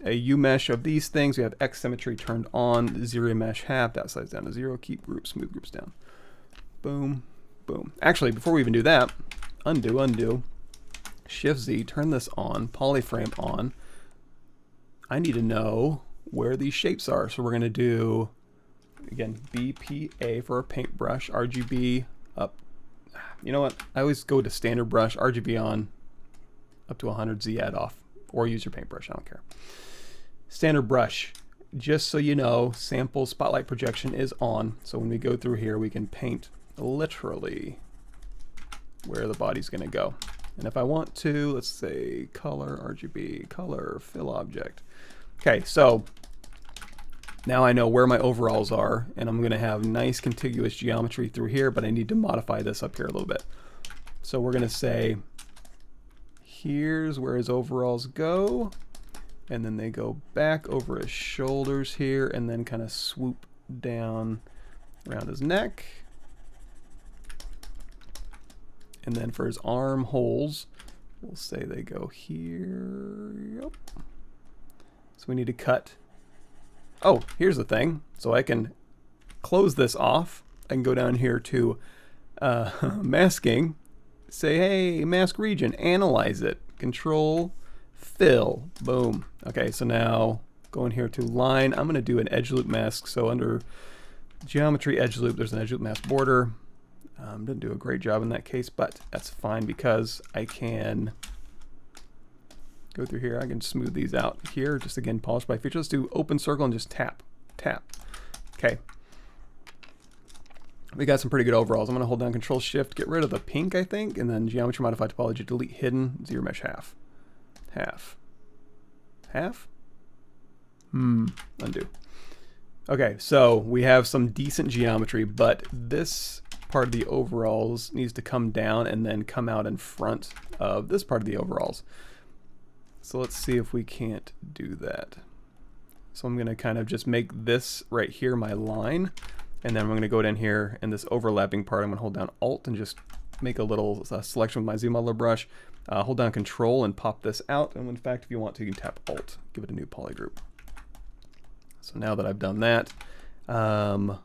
A: a U mesh of these things. We have X symmetry turned on, zero mesh half, that size down to 0, keep groups, smooth groups down. Boom, boom. Actually, before we even do that, undo, undo, Shift Z, turn this on, polyframe on. I need to know where these shapes are. So we're going to do, again, BPA for a paintbrush, RGB up. You know what? I always go to standard brush, RGB on, up to 100, Z add off, or use your paintbrush. I don't care. Standard brush. Just so you know, sample spotlight projection is on. So when we go through here, we can paint literally where the body's going to go. And if I want to, let's say color, RGB, color, fill object. Okay, so now I know where my overalls are, and I'm going to have nice contiguous geometry through here, but I need to modify this up here a little bit. So we're going to say, here's where his overalls go, and then they go back over his shoulders here, and then kind of swoop down around his neck. And then for his armholes, we'll say they go here. Yep. So we need to cut. Oh, here's the thing. So I can close this off. I can go down here to masking. Say, hey, mask region, analyze it. Control, fill, boom. Okay, so now going here to line, I'm going to do an edge loop mask. So under geometry edge loop, there's an edge loop mask border. Didn't do a great job in that case, but that's fine because I can go through here. I can smooth these out here. Just again, polish by feature. Let's do open circle and just tap, tap. Okay. We got some pretty good overalls. I'm going to hold down Control Shift, get rid of the pink, I think, and then geometry modify topology, delete hidden, zero mesh half. Half. Half? Undo. Okay, so we have some decent geometry, but this part of the overalls needs to come down and then come out in front of this part of the overalls. So let's see if we can't do that. So I'm going to kind of just make this right here my line, and then I'm going to go down here and this overlapping part, I'm going to hold down Alt and just make a little selection with my Z modeler brush. Hold down Control and pop this out, and in fact, if you want to, you can tap Alt, give it a new polygroup. So now that I've done that, I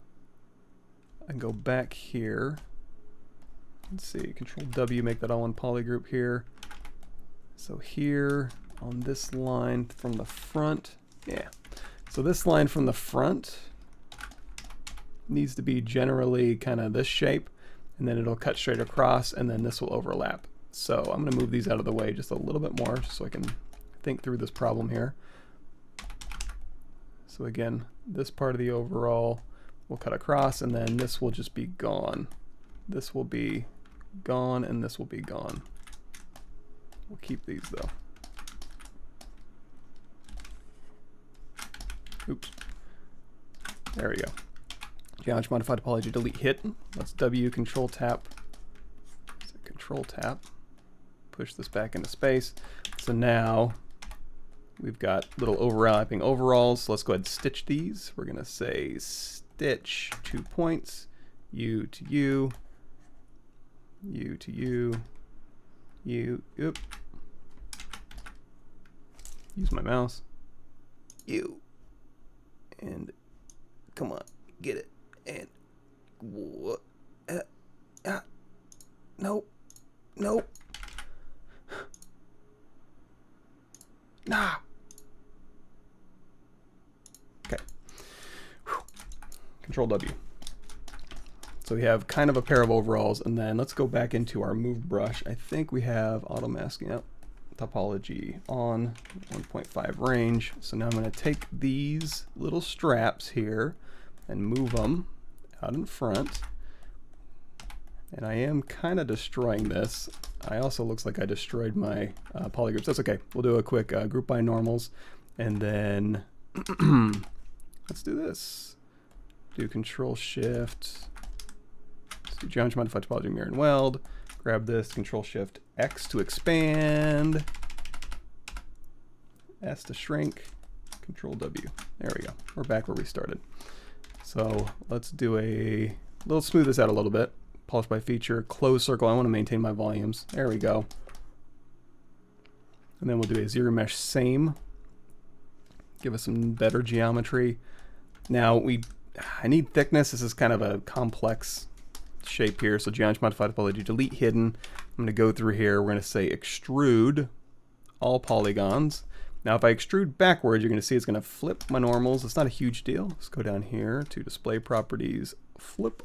A: can go back here. Let's see, Control W, make that all one polygroup here. So here on this line from the front, yeah. So this line from the front needs to be generally kind of this shape, and then it'll cut straight across, and then this will overlap. So I'm going to move these out of the way just a little bit more so I can think through this problem here. So again, this part of the overall will cut across, and then this will just be gone. This will be gone, and this will be gone. We'll keep these though. Oops. There we go. Geometry modify topology, delete hit. Let's W, Control tap. So Control tap. Push this back into space. So now we've got little overlapping overalls. So let's go ahead and stitch these. We're going to say stitch 2 points, U to U, U to U, U, oop. Use my mouse. U. And come on, get it. And what? Nope. Nope. Nah. Control W. So we have kind of a pair of overalls, and then let's go back into our move brush. I think we have auto masking up, topology on 1.5 range. So now I'm going to take these little straps here and move them out in front. And I am kind of destroying this. I also looks like I destroyed my polygroups. That's okay. We'll do a quick group by normals, and then let's do this. Do Control Shift. Let's do geometry modify topology mirror and weld. Grab this, Control Shift X to expand, S to shrink, Control W. There we go. We're back where we started. So let's do let's smooth this out a little bit. Polish by feature, close circle. I want to maintain my volumes. There we go. And then we'll do a zero mesh same. Give us some better geometry. Now I need thickness. This is kind of a complex shape here. So geometry modify topology, delete hidden. I'm going to go through here. We're going to say extrude all polygons. Now if I extrude backwards, you're going to see it's going to flip my normals. It's not a huge deal. Let's go down here to display properties, flip.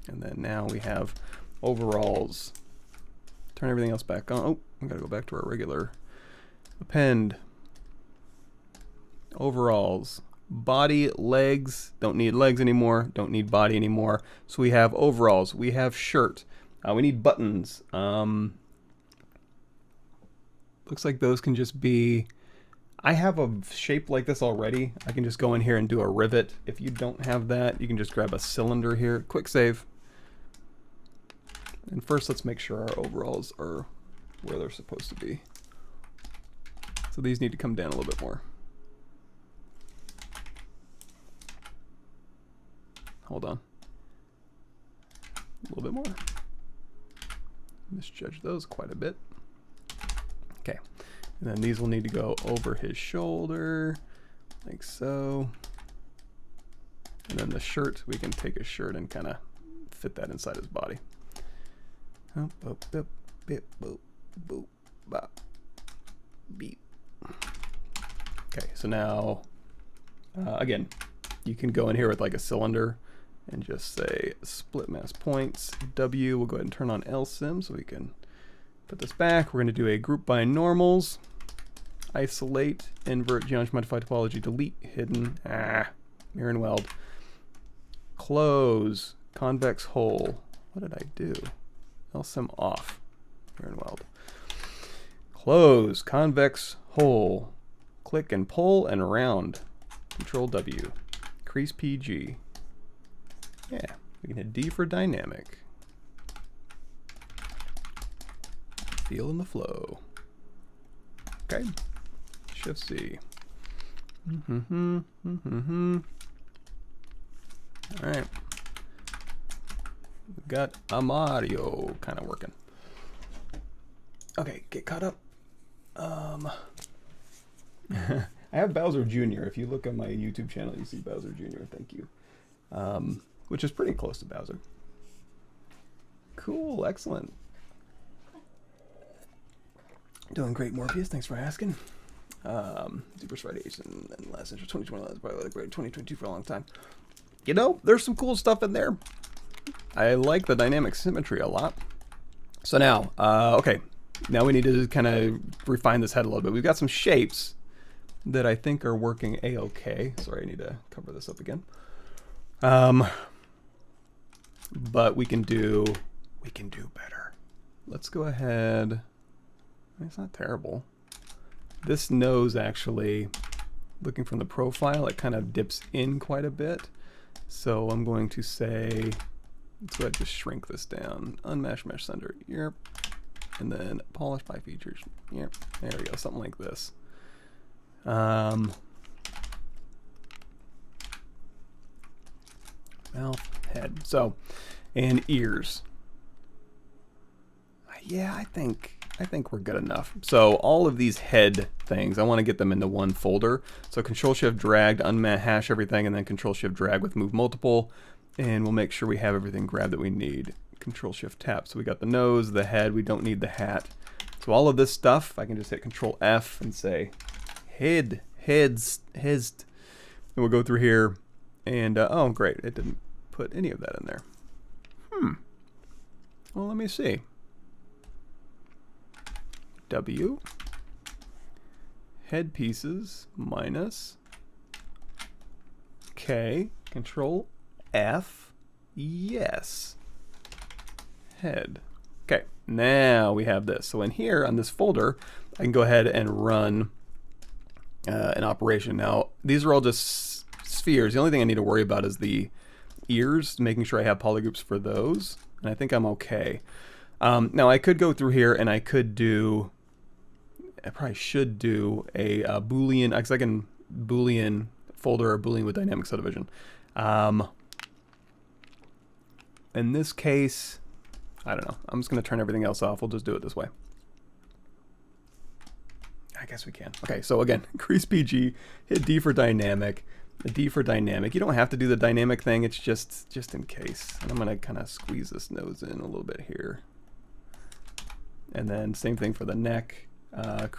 A: And then now we have overalls. Turn everything else back on. Oh, we got to go back to our regular append. Overalls. Body, legs, don't need legs anymore, don't need body anymore. So we have overalls, we have shirt, we need buttons. Looks like those can just be, I have a shape like this already. I can just go in here and do a rivet. If you don't have that, you can just grab a cylinder here, quick save. And first let's make sure our overalls are where they're supposed to be. So these need to come down a little bit more. Hold on. A little bit more. Misjudge those quite a bit. Okay. And then these will need to go over his shoulder, like so. And then the shirt, we can take his shirt and kind of fit that inside his body. Okay, so now, again, you can go in here with like a cylinder and just say split mass points, W. We'll go ahead and turn on LSIM so we can put this back. We're going to do a group by normals, isolate, invert, geometry modify topology, delete, hidden, mirror and weld, close, convex hole. What did I do? LSIM off, mirror and weld, close, convex hole, click and pull and round, Control W, crease PG. Yeah, we can hit D for dynamic. Feeling the flow. Okay, Shift C. All right, we've got a Mario kind of working. Okay, get caught up. I have Bowser Jr. If you look on my YouTube channel, you see Bowser Jr. Thank you. Which is pretty close to Bowser. Cool, excellent. Doing great, Morpheus. Thanks for asking. ZBrush radiation and last intro 2021. That's probably like great 2022 for a long time. You know, there's some cool stuff in there. I like the dynamic symmetry a lot. So now, okay, now we need to kind of refine this head a little bit. We've got some shapes that I think are working a-okay. Sorry, I need to cover this up again. But we can do better. Let's go ahead. It's not terrible. This nose actually, looking from the profile, it kind of dips in quite a bit. So I'm going to say, let's go ahead and just shrink this down. Unmesh, mesh center, yep. And then polish by features, yep. There we go, something like this. Mouth, head. So, and ears. Yeah, I think we're good enough. So all of these head things, I want to get them into one folder. So Control Shift drag to unhash everything, and then Control Shift drag with move multiple, and we'll make sure we have everything grabbed that we need. Control Shift tap. So we got the nose, the head. We don't need the hat. So all of this stuff, I can just hit Control F and say heads. And we'll go through here And oh great, it didn't put any of that in there. Well, let me see. W head pieces minus K, Control F, yes, head. Okay, now we have this. So in here on this folder, I can go ahead and run an operation. Now these are all just spheres. The only thing I need to worry about is the ears, making sure I have polygroups for those, and I think I'm okay. Now I could go through here and I could do, I probably should do a Boolean, because I can Boolean folder or Boolean with dynamic subdivision. In this case, I don't know. I'm just going to turn everything else off. We'll just do it this way. I guess we can. Okay, so again, increase PG, hit D for dynamic, the D for dynamic. You don't have to do the dynamic thing. It's just in case. And I'm going to kind of squeeze this nose in a little bit here. And then same thing for the neck.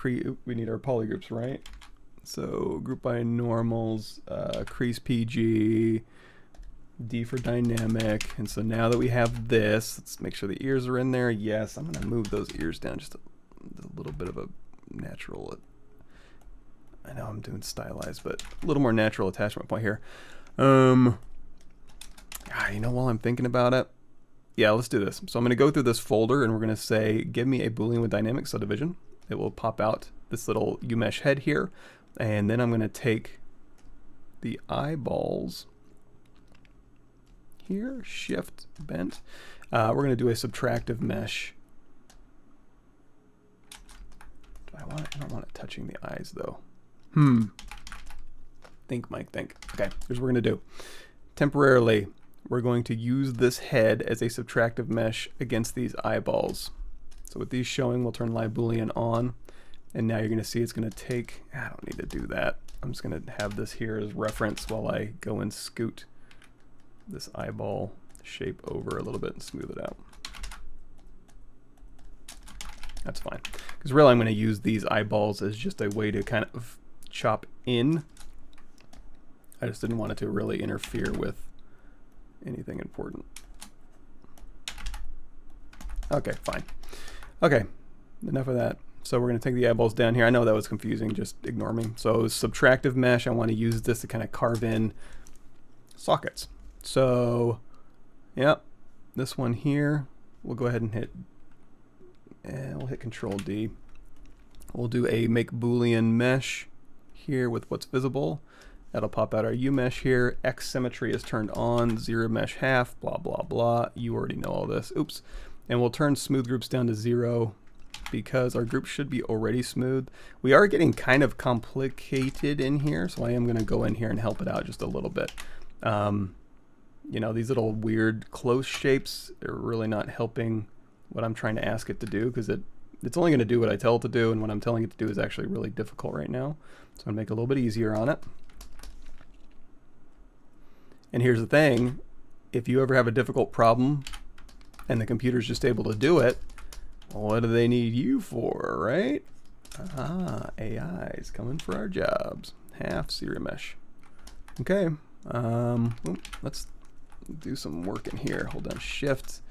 A: We need our polygroups, right? So group by normals, crease PG, D for dynamic. And so now that we have this, let's make sure the ears are in there. Yes, I'm going to move those ears down just a little bit of a natural, I know I'm doing stylized, but a little more natural attachment point here. You know, while I'm thinking about it, yeah, let's do this. So I'm going to go through this folder and we're going to say, give me a Boolean with dynamic subdivision. It will pop out this little UMesh head here. And then I'm going to take the eyeballs here, shift, bent. We're going to do a subtractive mesh. I don't want it touching the eyes though. Think, Mike, think. Okay, here's what we're going to do. Temporarily, we're going to use this head as a subtractive mesh against these eyeballs. So with these showing, we'll turn live Boolean on. And now you're going to see it's going to take, I don't need to do that. I'm just going to have this here as reference while I go and scoot this eyeball shape over a little bit and smooth it out. That's fine. Because really I'm going to use these eyeballs as just a way to kind of chop in. I just didn't want it to really interfere with anything important. Okay, fine. Okay, enough of that. So we're going to take the eyeballs down here. I know that was confusing, just ignore me. So subtractive mesh, I want to use this to kind of carve in sockets. So, yep, this one here, we'll go ahead and hit, and we'll hit Control D. We'll do a make Boolean mesh here with what's visible. That'll pop out our UMesh here. X symmetry is turned on, zero mesh half, blah, blah, blah. You already know all this. Oops. And we'll turn smooth groups down to 0 because our group should be already smooth. We are getting kind of complicated in here, so I am going to go in here and help it out just a little bit. You know, these little weird close shapes are really not helping what I'm trying to ask it to do, because it's only going to do what I tell it to do, and what I'm telling it to do is actually really difficult right now. So I'm going to make it a little bit easier on it. And here's the thing, if you ever have a difficult problem and the computer's just able to do it, what do they need you for, right? AI is coming for our jobs. Half serial mesh. Okay, let's do some work in here. Hold down Shift,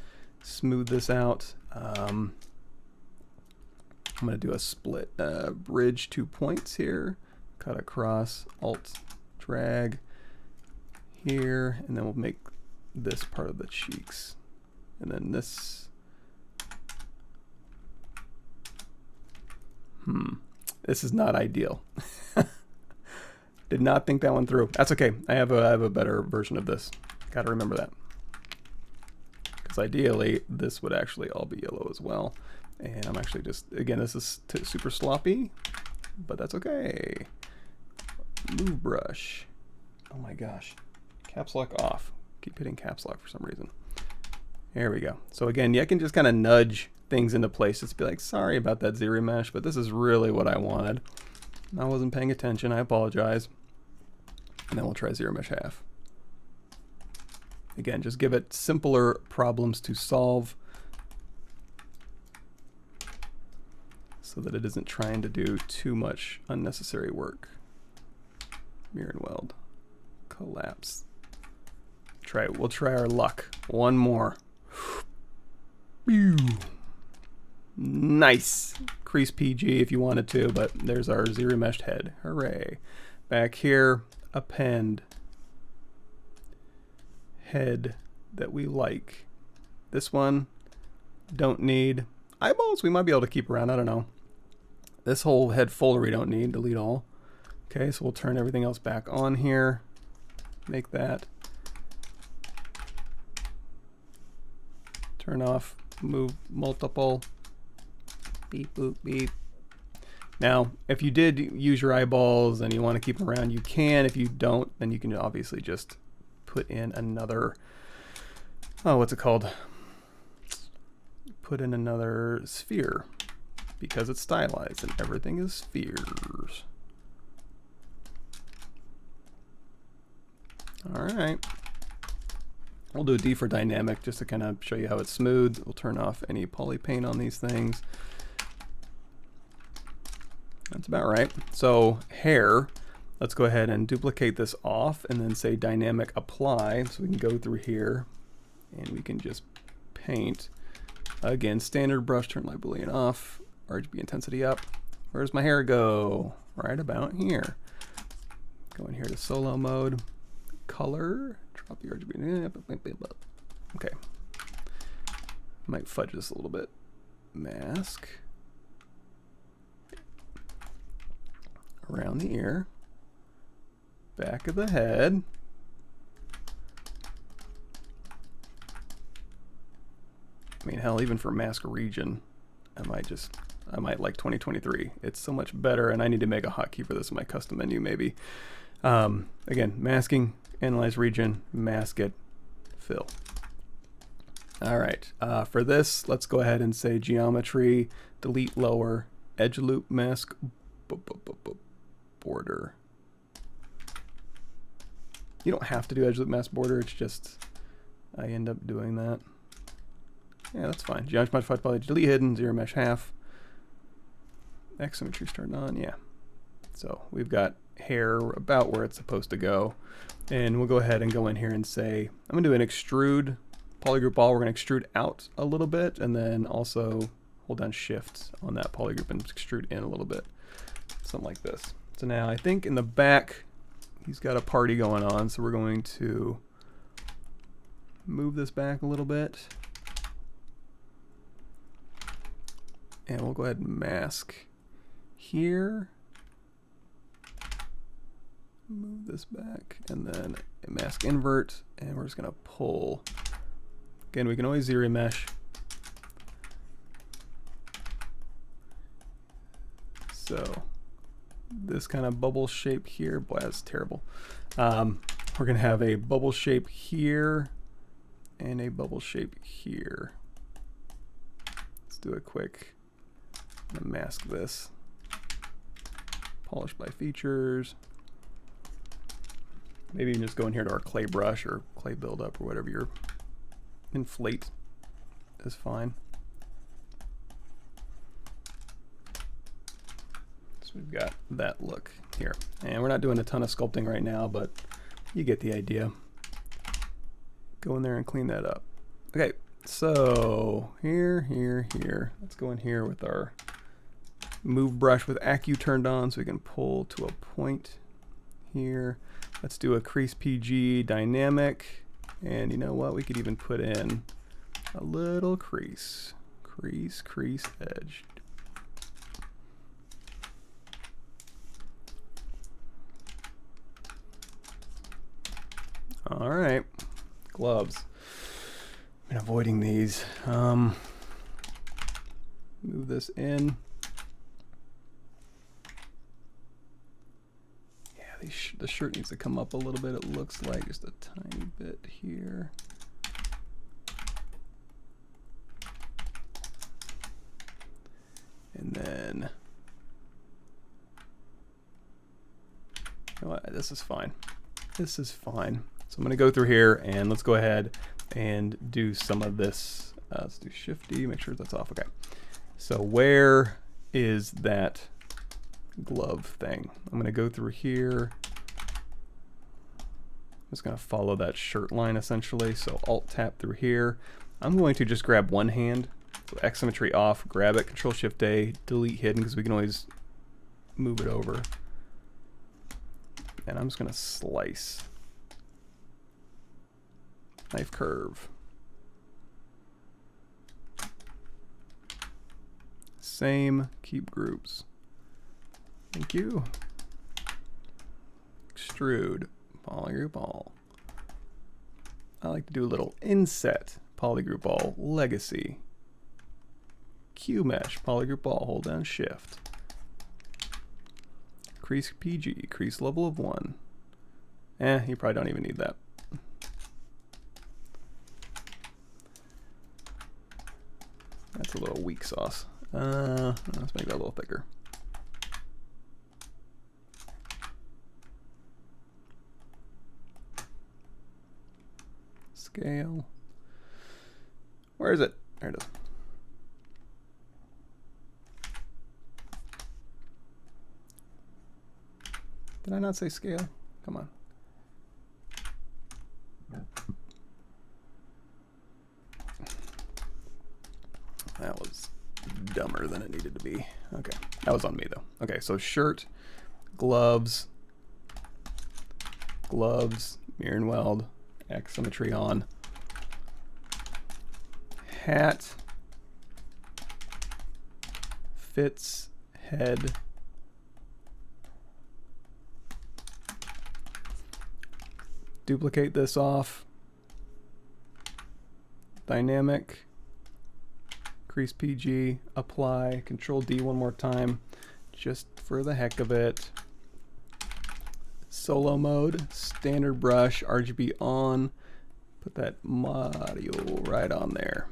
A: smooth this out. I'm going to do a split bridge 2 points here, cut across, Alt, drag here, and then we'll make this part of the cheeks. And then this, this is not ideal. Did not think that one through. That's okay. I have a better version of this. Got to remember that. Because ideally, this would actually all be yellow as well. And I'm actually just, again, this is super sloppy, but that's okay. Move brush. Oh my gosh. Caps lock off. Keep hitting caps lock for some reason. There we go. So again, I can just kind of nudge things into place. Just be like, sorry about that zero mesh, but this is really what I wanted. I wasn't paying attention. I apologize. And then we'll try zero mesh half. Again, just give it simpler problems to solve so that it isn't trying to do too much unnecessary work. Mirror and weld. Collapse try it. We'll try our luck. One more. Nice. Crease PG if you wanted to, but there's our Z-remeshed head. Hooray. Back here, append head that we like. This one, don't need. Eyeballs we might be able to keep around, I don't know. This whole head folder we don't need, delete all. Okay, so we'll turn everything else back on here. Make that. Turn off, move multiple. Beep, boop, beep. Now, if you did use your eyeballs and you want to keep them around, you can. If you don't, then you can obviously just put in another, oh, what's it called? Put in another sphere because it's stylized and everything is spheres. All right. We'll do a D for dynamic just to kind of show you how it's smooth. We'll turn off any poly paint on these things. That's about right. So hair, let's go ahead and duplicate this off and then say dynamic apply. So we can go through here and we can just paint. Again, standard brush, turn light boolean off, RGB intensity up. Where's my hair go? Right about here. Go in here to solo mode, color, drop the RGB. Okay. Might fudge this a little bit. Mask. Around the ear. Back of the head. I mean, hell, even for mask region, I might like 2023. It's so much better, and I need to make a hotkey for this in my custom menu, maybe. Again, masking, analyze region, mask it, fill. All right, for this, let's go ahead and say geometry, delete lower, edge loop mask, border. You don't have to do edge loop mask border, it's just, I end up doing that. Yeah, that's fine. Geometry modified poly, delete hidden, zero mesh half. X symmetry turned on, yeah. So we've got hair about where it's supposed to go. And we'll go ahead and go in here and say, I'm gonna do an extrude polygroup all. We're gonna extrude out a little bit and then also hold down shift on that polygroup and extrude in a little bit. Something like this. So now I think in the back, he's got a party going on. So we're going to move this back a little bit. And we'll go ahead and mask here. Move this back and then a mask invert, and we're just gonna pull. Again, we can always zero mesh. So this kind of bubble shape here, boy, that's terrible. We're gonna have a bubble shape here and a bubble shape here. Let's do a quick. I'm gonna mask this. Polish by features. Maybe you can just go in here to our clay brush or clay buildup or whatever your inflate is fine. So we've got that look here. And we're not doing a ton of sculpting right now, but you get the idea. Go in there and clean that up. Okay, so here. Let's go in here with our move brush with Accu turned on so we can pull to a point here. Let's do a crease PG dynamic, and you know what, we could even put in a little crease edge. All right, gloves. I've been avoiding these. Move this in. The shirt needs to come up a little bit, it looks like, just a tiny bit here. And then, you know what, this is fine. This is fine. So I'm gonna go through here and let's go ahead and do some of this. Let's do Shift D, make sure that's off, okay. So where is that glove thing? I'm gonna go through here. just going to follow that shirt line essentially. So Alt tap through here. I'm going to just grab one hand. So X symmetry off, grab it, Control Shift A, delete hidden because we can always move it over. And I'm just going to slice. Knife curve. Same, keep groups. Thank you. Extrude, polygroup all. I like to do a little inset, polygroup all, legacy. Q mesh, polygroup all, hold down shift. Crease PG, crease level of 1. You probably don't even need that. That's a little weak sauce. Let's make that a little thicker. Scale. Where is it? There it is. Did I not say scale? Come on. That was dumber than it needed to be. Okay, that was on me though. Okay, so shirt, gloves, mirror and weld, X symmetry on, hat, fits, head, duplicate this off, dynamic, crease PG, apply, Control D one more time, just for the heck of it. Solo mode, standard brush, RGB on, put that module right on there.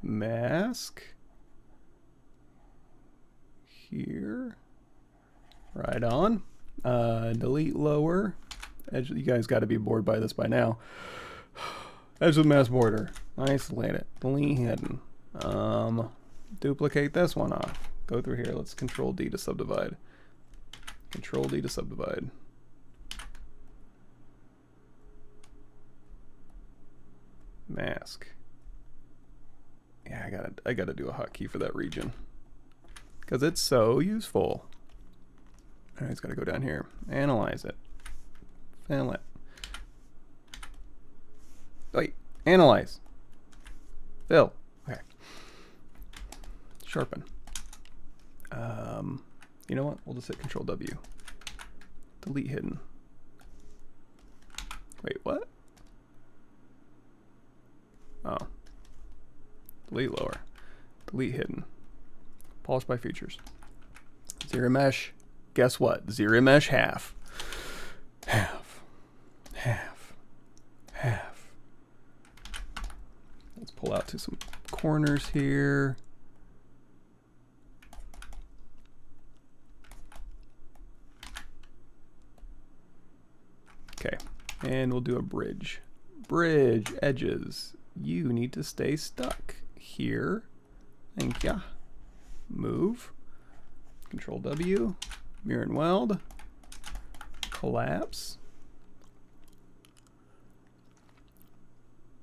A: Mask, here, right on. Delete lower, edge, you guys got to be bored by this by now. Edge with mask border, isolate it, delete hidden. Duplicate this one off. Go through here, let's Control D to subdivide. Control D to subdivide. Mask. Yeah, I gotta do a hotkey for that region because it's so useful. All right, it's gotta go down here. Analyze it. Fill it. Wait, analyze. Fill. Okay. Sharpen. You know what? We'll just hit Control W. Delete hidden. Wait, what? Oh. Delete lower. Delete hidden. Polish by features. Zero mesh. Guess what? Zero mesh half. Half. Half. Half. Let's pull out to some corners here. Okay, and we'll do a bridge. Bridge, edges. You need to stay stuck here. Thank ya. Move. Control W. Mirror and weld. Collapse.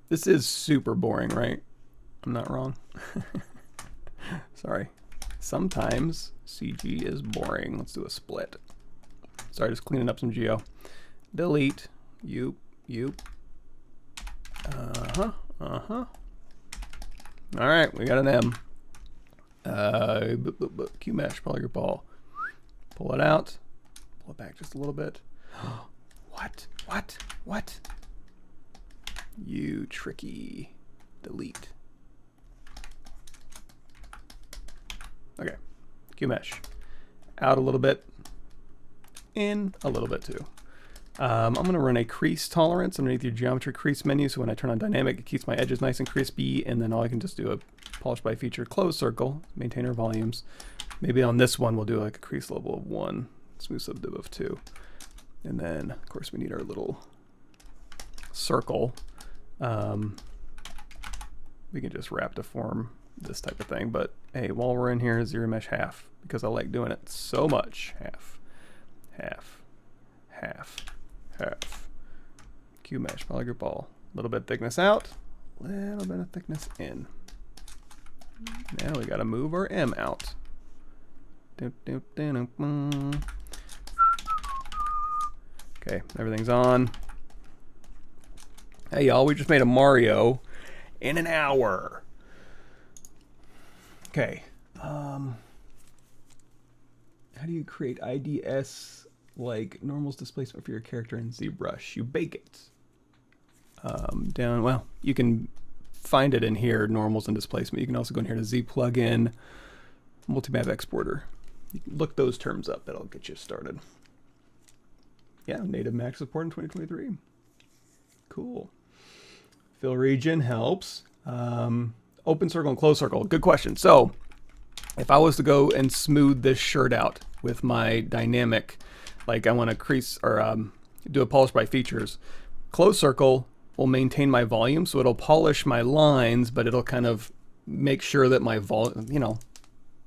A: This is super boring, right? I'm not wrong. Sorry. Sometimes CG is boring. Let's do a split. Sorry, just cleaning up some geo. Delete. You. All right, we got an M. Q mesh, polygroup ball. Pull it out. Pull it back just a little bit. What? You tricky. Delete. Okay. Q mesh. Out a little bit. In a little bit too. I'm going to run a crease tolerance underneath your geometry crease menu, so when I turn on dynamic, it keeps my edges nice and crispy, and then all I can just do a polish by feature close circle, maintain our volumes. Maybe on this one we'll do like a crease level of 1, smooth subdiv of 2. And then, of course, we need our little circle. We can just wrap to form this type of thing, but hey, while we're in here, zero mesh half, because I like doing it so much. Half, half, half, half, Q mesh, polygroup all. A little bit of thickness out, a little bit of thickness in. Now we gotta move our M out. Okay, everything's on. Hey y'all, we just made a Mario in an hour. Okay. How do you create IDS like normals displacement for your character in ZBrush? You bake it. Well, you can find it in here, normals and displacement. You can also go in here to Z plugin, multimap exporter. You can look those terms up, that'll get you started. Yeah, native Max support in 2023. Cool. Fill region helps. Open circle and close circle, good question. So if I was to go and smooth this shirt out with my dynamic, like I want to crease or do a polish by features, close circle will maintain my volume, so it'll polish my lines, but it'll kind of make sure that my volume, you know,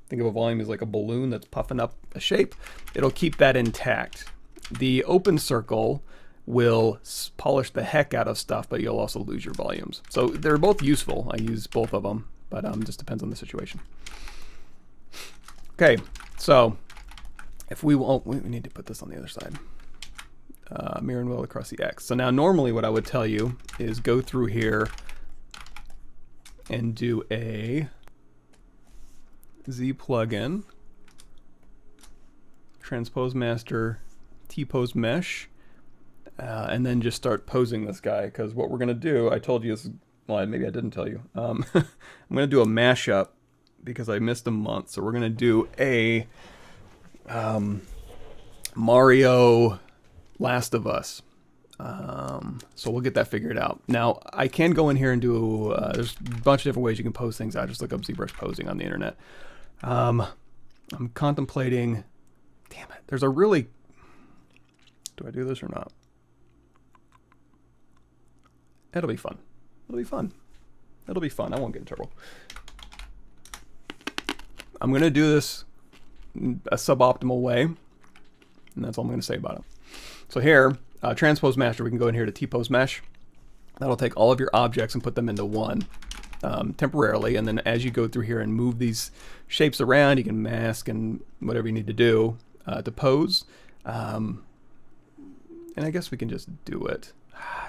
A: think of a volume as like a balloon that's puffing up a shape. It'll keep that intact. The open circle will polish the heck out of stuff, but you'll also lose your volumes. So they're both useful. I use both of them, but just depends on the situation. Okay, so if we won't, we need to put this on the other side. Mirror and wheel across the X. So now normally what I would tell you is go through here and do a Z plugin, transpose master, T-pose mesh, and then just start posing this guy, because what we're going to do, I told you this, well, maybe I didn't tell you. I'm going to do a mashup because I missed a month. So we're going to do a Mario Last of Us. So we'll get that figured out. Now, I can go in here and do, there's a bunch of different ways you can pose things out. Just look up ZBrush posing on the internet. I'm contemplating, damn it, there's a really, do I do this or not? It'll be fun. It'll be fun. It'll be fun. I won't get in trouble. I'm going to do this a suboptimal way, and that's all I'm going to say about it. So here, transpose master, we can go in here to T-pose mesh. That'll take all of your objects and put them into one temporarily, and then as you go through here and move these shapes around, you can mask and whatever you need to do to pose. And I guess we can just do it.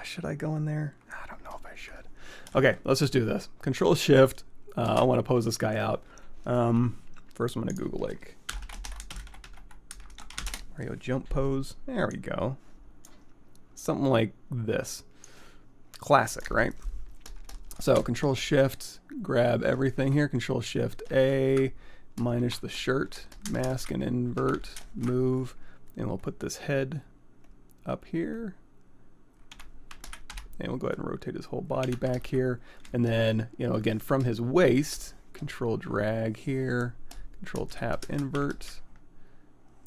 A: Should I go in there? I don't know if I should. Okay, let's just do this. Control Shift. I want to pose this guy out. First, I'm going to Google like Mario jump pose. There we go. Something like this. Classic, right? So Control Shift, grab everything here. Control Shift A, minus the shirt, mask and invert, move, and we'll put this head up here. And we'll go ahead and rotate his whole body back here. And then, you know, again, from his waist, Control drag here, Control tap invert.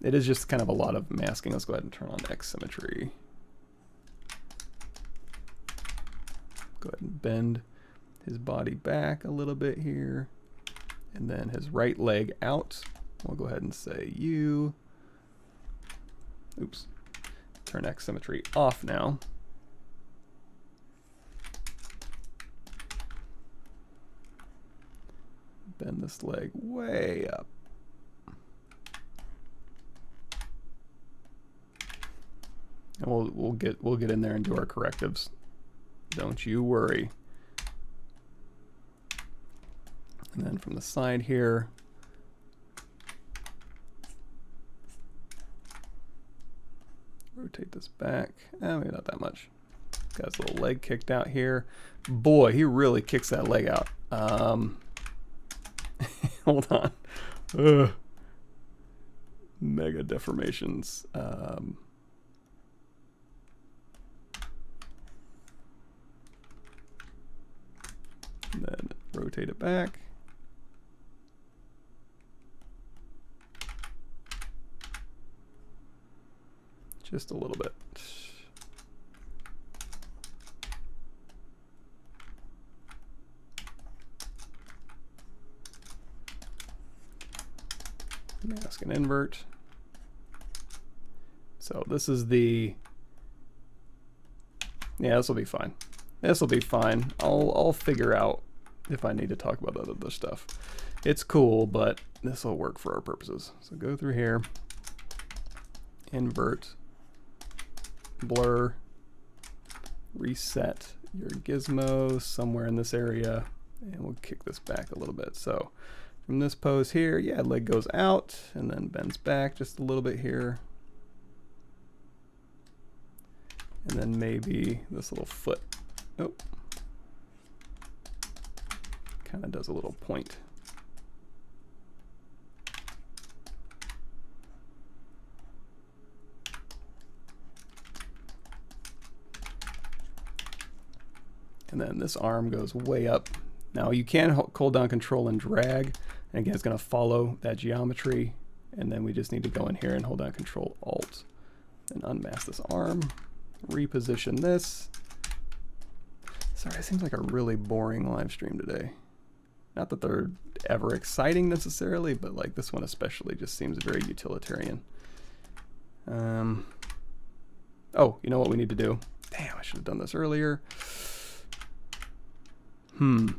A: It is just kind of a lot of masking. Let's go ahead and turn on X symmetry. Go ahead and bend his body back a little bit here. And then his right leg out. We'll go ahead and say U. Oops. Turn X symmetry off now. Bend this leg way up. And we'll get in there and do our correctives. Don't you worry. And then from the side here, rotate this back. Maybe not that much. Got his little leg kicked out here. Boy, he really kicks that leg out. Hold on. Mega deformations. And then rotate it back. Just a little bit. Mask and invert. So this is the Yeah, this will be fine. This will be fine. I'll figure out if I need to talk about that other stuff. It's cool, but this will work for our purposes. So go through here, invert, blur, reset your gizmo somewhere in this area, and we'll kick this back a little bit. So from this pose here, yeah, leg goes out and then bends back just a little bit here. And then maybe this little foot, oh, kind of does a little point. And then this arm goes way up. Now you can hold down Control and drag. And again, it's going to follow that geometry. And then we just need to go in here and hold down Control Alt and unmask this arm. Reposition this. Sorry, it seems like a really boring live stream today. Not that they're ever exciting necessarily, but like this one especially just seems very utilitarian. Oh, you know what we need to do? Damn, I should have done this earlier. I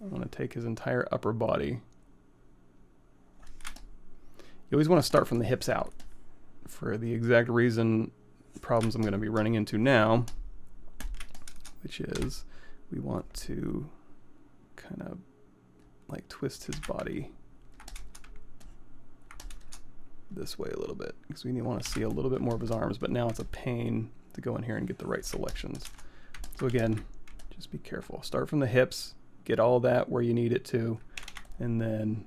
A: want to take his entire upper body. You always want to start from the hips out for the exact reason, problems I'm going to be running into now, which is we want to kind of like twist his body this way a little bit because we want to see a little bit more of his arms, but now it's a pain to go in here and get the right selections. So again, just be careful. Start from the hips, get all that where you need it to, and then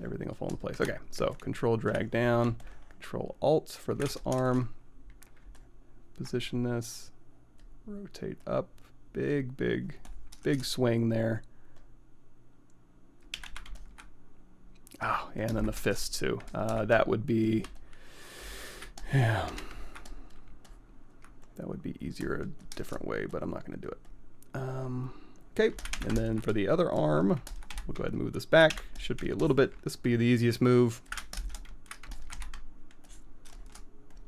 A: everything will fall into place. Okay, so Control drag down, Control Alt for this arm, position this, rotate up, big swing there. Oh, and then the fist too. That would be, yeah, that would be easier a different way, but I'm not going to do it. Okay, and then for the other arm, we'll go ahead and move this back. Should be a little bit, this will be the easiest move.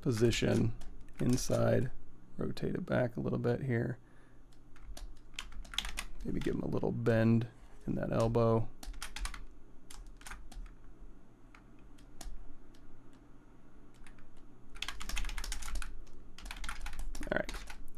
A: Position, inside, rotate it back a little bit here. Maybe give him a little bend in that elbow. All right.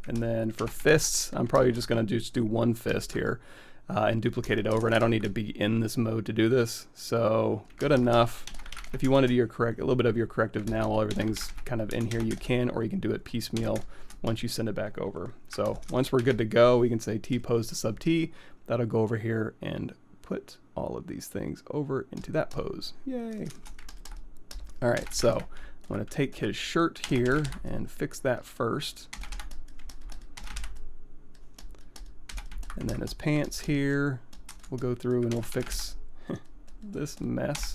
A: And then for fists, I'm probably just going to just do one fist here and duplicate it over. And I don't need to be in this mode to do this. So good enough. If you want to do your a little bit of your corrective now while everything's kind of in here, you can, or you can do it piecemeal once you send it back over. So once we're good to go, we can say T pose to sub T. That'll go over here and put all of these things over into that pose. Yay. All right, so I'm going to take his shirt here and fix that first. And then his pants here, we'll go through and we'll fix this mess.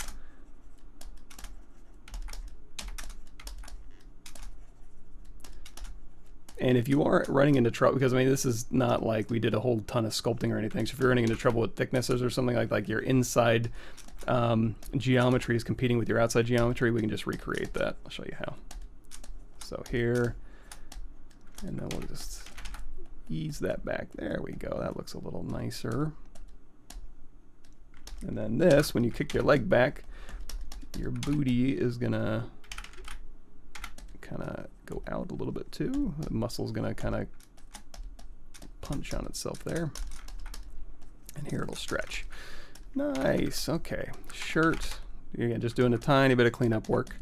A: And if you are running into trouble, because I mean, this is not like we did a whole ton of sculpting or anything. So if you're running into trouble with thicknesses or something like your inside geometry is competing with your outside geometry, we can just recreate that. I'll show you how. So here, and then we'll just ease that back. There we go. That looks a little nicer. And then this, when you kick your leg back, your booty is gonna kind of go out a little bit too. The muscle's gonna kind of punch on itself there. And here it'll stretch. Nice. Okay. Shirt. Again, just doing a tiny bit of cleanup work.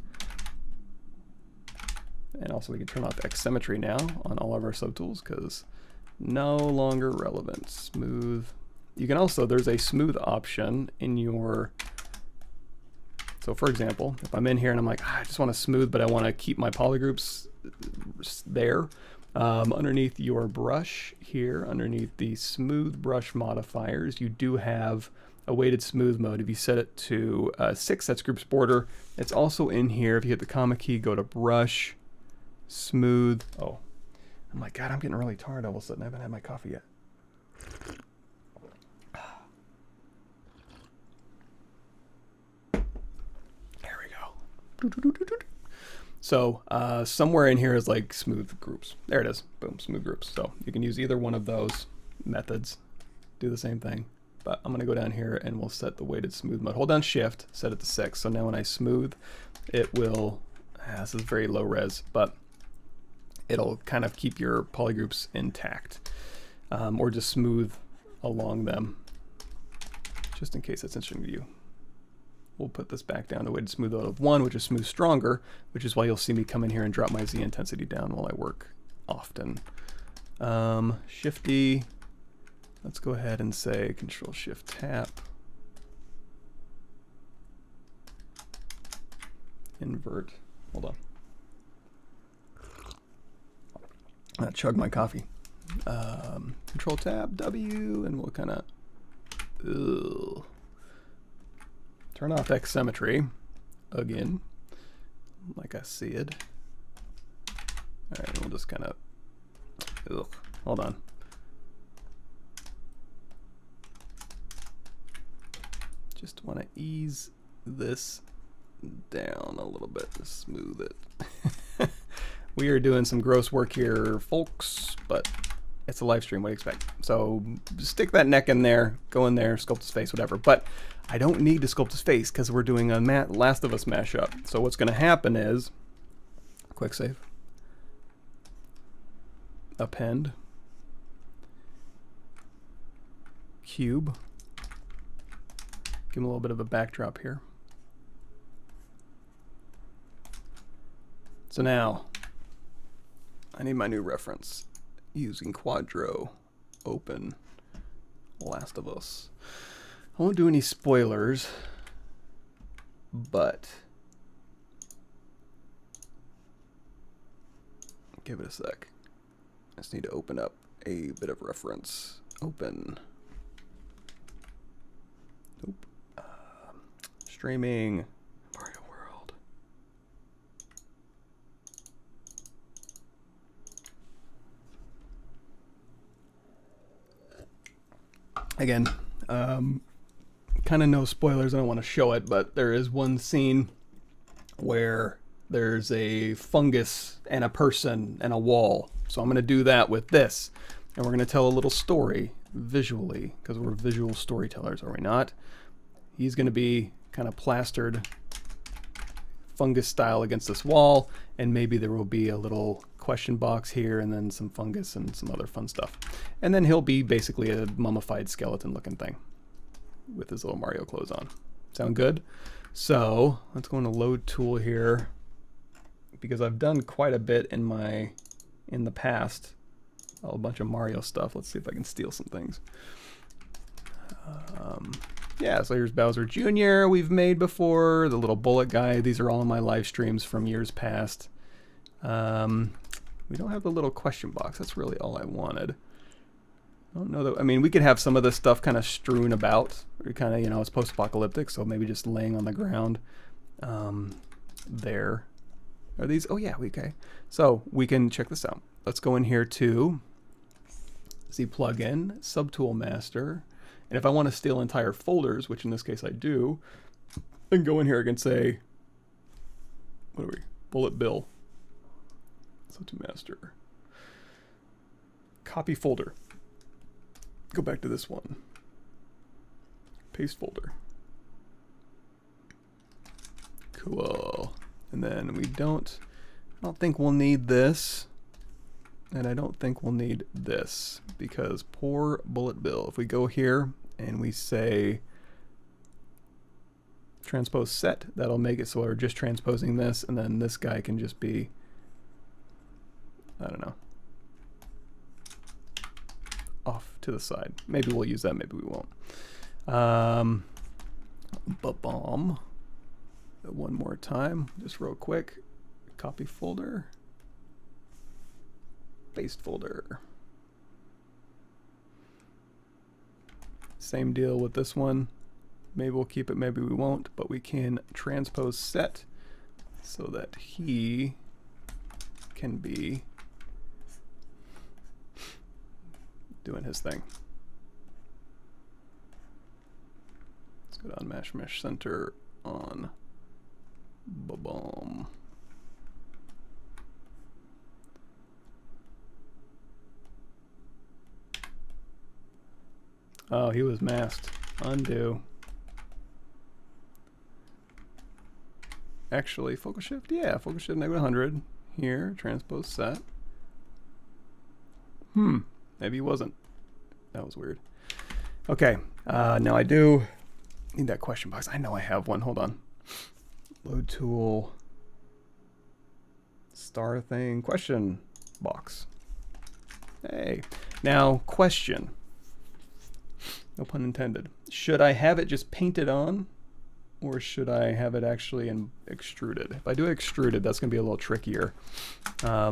A: And also we can turn off X symmetry now on all of our subtools because no longer relevant. Smooth. You can also, there's a smooth option in your, so for example, if I'm in here and I'm like, I just want to smooth, but I want to keep my polygroups there, underneath your brush here, underneath the smooth brush modifiers, you do have a weighted smooth mode. If you set it to 6, that's groups border. It's also in here. If you hit the comma key, go to brush, smooth. Oh, I'm like, God, I'm getting really tired all of a sudden. I haven't had my coffee yet. There we go. So somewhere in here is like smooth groups. There it is. Boom, smooth groups. So you can use either one of those methods. Do the same thing. But I'm going to go down here and we'll set the weighted smooth mode. Hold down shift, set it to 6. So now when I smooth, it will, this is very low res, but it'll kind of keep your polygroups intact, or just smooth along them, just in case that's interesting to you. We'll put this back down to weighted smooth mode of 1, which is smooth stronger, which is why you'll see me come in here and drop my Z intensity down while I work often. Shift-D, let's go ahead and say Control-Shift-Tap. Invert, hold on. Chug my coffee. Control-Tab, W, and we'll kind of turn off X symmetry again, like I said. All right, we'll just kind of, hold on. Just want to ease this down a little bit to smooth it. We are doing some gross work here, folks, but it's a live stream. What do you expect? So stick that neck in there, go in there, sculpt his face, whatever. But I don't need to sculpt his face because we're doing a Last of Us mashup. So what's going to happen is, quick save, append, cube, give him a little bit of a backdrop here. So now, I need my new reference using Quadro, open, Last of Us. I won't do any spoilers, but give it a sec. I just need to open up a bit of reference. Open. Nope. Streaming. Mario World. Again, kind of no spoilers. I don't want to show it, but there is one scene where there's a fungus and a person and a wall. So I'm going to do that with this. And we're going to tell a little story visually, because we're visual storytellers, are we not? He's going to be kind of plastered fungus style against this wall, and maybe there will be a little question box here and then some fungus and some other fun stuff. And then he'll be basically a mummified skeleton looking thing with his little Mario clothes on. Sound good? So let's go into load tool here, because I've done quite a bit in the past, a bunch of Mario stuff. Let's see if I can steal some things. Yeah, so here's Bowser Jr. we've made before, the little bullet guy. These are all in my live streams from years past. We don't have the little question box. That's really all I wanted. I don't know that, I mean, we could have some of this stuff kind of strewn about, or kind of, you know, it's post-apocalyptic, so maybe just laying on the ground there. Are these, oh yeah, okay. So we can check this out. Let's go in here to Z plugin, subtool master. And if I want to steal entire folders, which in this case I do, then go in here and say, what are we? Bullet bill. Subtool master. Copy folder. Go back to this one. Paste folder. Cool. And then I don't think we'll need this. And I don't think we'll need this, because poor bullet bill. If we go here and we say transpose set, that'll make it so we're just transposing this, and then this guy can just be, I don't know, off to the side. Maybe we'll use that, maybe we won't. Ba-bomb. One more time, just real quick. Copy folder. Paste folder. Same deal with this one. Maybe we'll keep it, maybe we won't, but we can transpose set so that he can be doing his thing. Let's go down mesh center on ba-boom. Oh, he was masked. Undo. Actually, focus shift? Yeah, focus shift -100. Here, transpose set. Maybe he wasn't. That was weird. Okay, now I do need that question box. I know I have one. Hold on. Load tool. Star thing. Question box. Hey. Now, question. No pun intended. Should I have it just painted on? Or should I have it actually extruded? If I do extruded, that's going to be a little trickier. I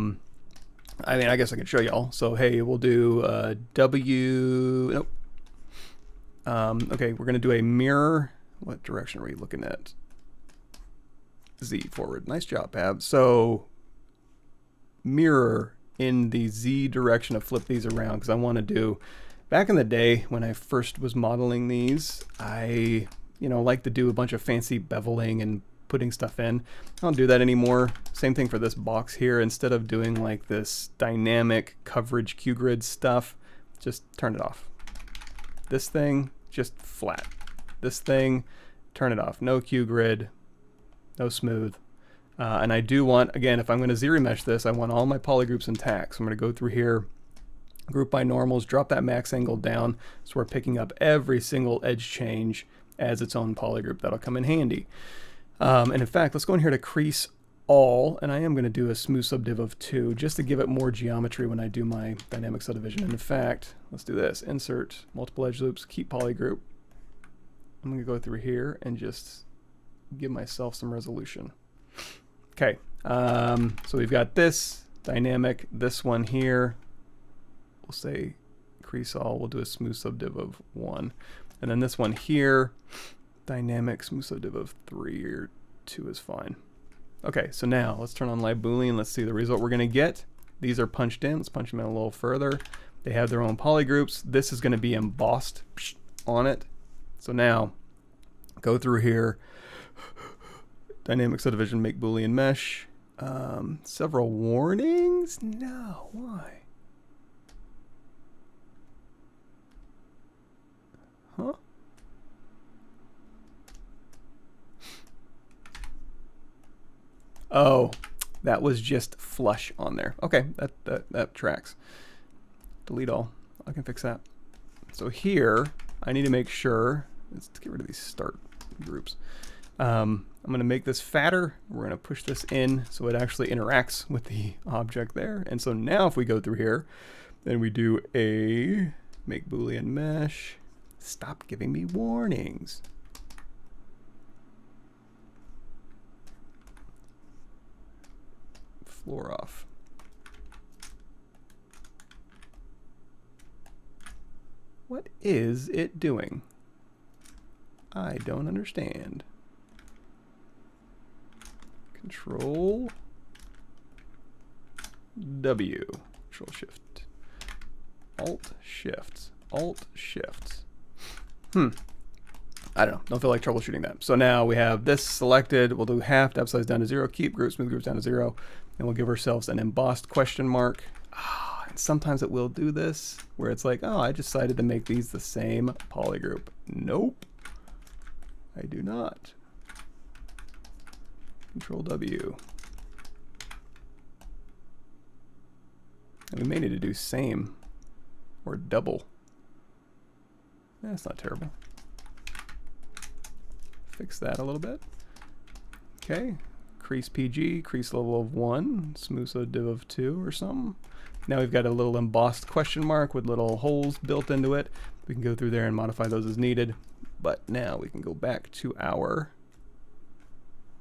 A: mean, I guess I can show y'all. So, hey, we'll do W... Nope. Okay, we're going to do a mirror. What direction are we looking at? Z forward. Nice job, Pav. So, mirror in the Z direction to flip these around because I want to do... Back in the day when I first was modeling these, I... like to do a bunch of fancy beveling and putting stuff in. I don't do that anymore. Same thing for this box here. Instead of doing like this dynamic coverage QGrid stuff, just turn it off. This thing, just flat. This thing, turn it off. No QGrid, no smooth. And I do want, again, if I'm going to ZRemesh this, I want all my polygroups intact. So I'm going to go through here, group by normals, drop that max angle down. So we're picking up every single edge change as its own polygroup. That'll come in handy. And in fact, let's go in here to crease all, and I am going to do a smooth subdiv of 2 just to give it more geometry when I do my dynamic subdivision. And in fact, let's do this. Insert multiple edge loops, keep polygroup. I'm going to go through here and just give myself some resolution. Okay, so we've got this dynamic, this one here. We'll say crease all, we'll do a smooth subdiv of 1. And then this one here, dynamic smooth subdiv of 3 or 2 is fine. Okay, so now let's turn on live Boolean. Let's see the result we're going to get. These are punched in. Let's punch them in a little further. They have their own polygroups. This is going to be embossed on it. So now, go through here. Dynamic subdivision, make Boolean mesh. Several warnings? No, why? Huh? Oh, that was just flush on there. Okay, that tracks. Delete all. I can fix that. So here, I need to make sure, let's get rid of these start groups. I'm going to make this fatter. We're going to push this in so it actually interacts with the object there. And so now if we go through here, then we do a make Boolean mesh. Stop giving me warnings. Floor off. What is it doing? I don't understand. Control W. Control Shift. Alt Shift. Alt Shift. I don't know. Don't feel like troubleshooting that. So now we have this selected. We'll do half, depth size down to 0, keep group, smooth groups down to 0. And we'll give ourselves an embossed question mark. And sometimes it will do this, where it's like, oh, I decided to make these the same polygroup. Nope. I do not. Control W. And we may need to do same or double. That's not terrible. Fix that a little bit. Okay. Crease PG, crease level of 1, smooth subdiv of 2 or something. Now we've got a little embossed question mark with little holes built into it. We can go through there and modify those as needed. But now we can go back to our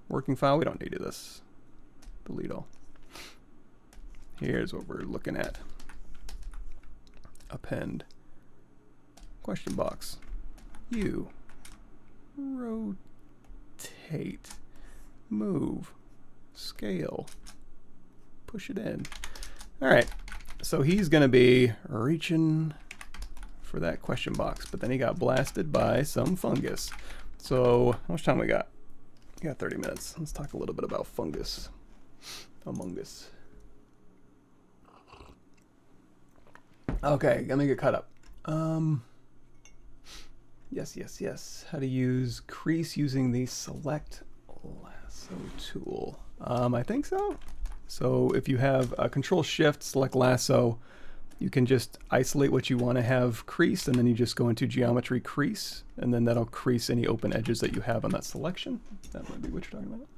A: working file. We don't need this. Delete all. Here's what we're looking at. Append. Question box. You. Rotate. Move. Scale. Push it in. All right. So he's going to be reaching for that question box, but then he got blasted by some fungus. So how much time we got? We got 30 minutes. Let's talk a little bit about fungus. Among Us. Okay, gotta make it cut up. Yes. How to use crease using the select lasso tool. I think so. So if you have Control Shift, select lasso, you can just isolate what you want to have creased, and then you just go into geometry crease, and then that'll crease any open edges that you have on that selection. That might be what you're talking about.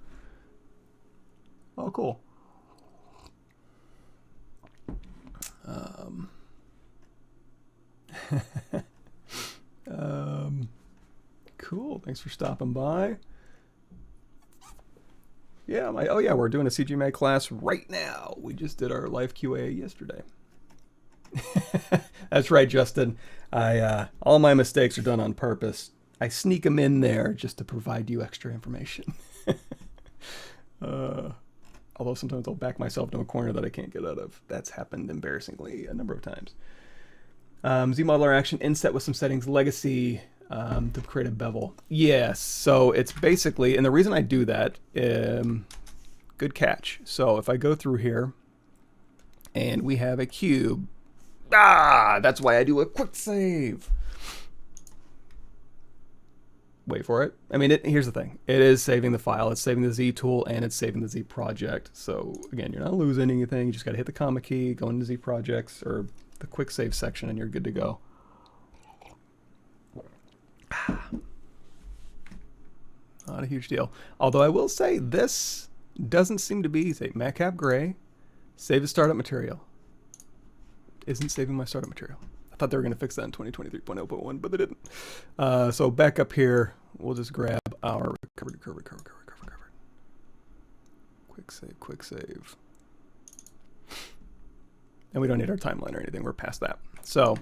A: Oh, cool. Cool. Thanks for stopping by. Yeah, oh yeah, we're doing a CGMA class right now. We just did our live QA yesterday. That's right, Justin. All my mistakes are done on purpose. I sneak them in there just to provide you extra information. Although sometimes I'll back myself into a corner that I can't get out of. That's happened embarrassingly a number of times. Z-Modeler action inset with some settings, legacy to create a bevel. Yes, so it's basically, and the reason I do that, good catch. So if I go through here and we have a cube, that's why I do a quick save. Wait for it. I mean, here's the thing. It is saving the file. It's saving the Z tool and it's saving the Z project. So again, you're not losing anything. You just got to hit the comma key, go into Z projects or the quick save section, and you're good to go. Not a huge deal. Although I will say this doesn't seem to be easy. Matcap gray, save as startup material. Isn't saving my startup material. I thought they were going to fix that in 2023.0.1, but they didn't. So back up here, we'll just grab our recovered. Quick save. And we don't need our timeline or anything. We're past that. So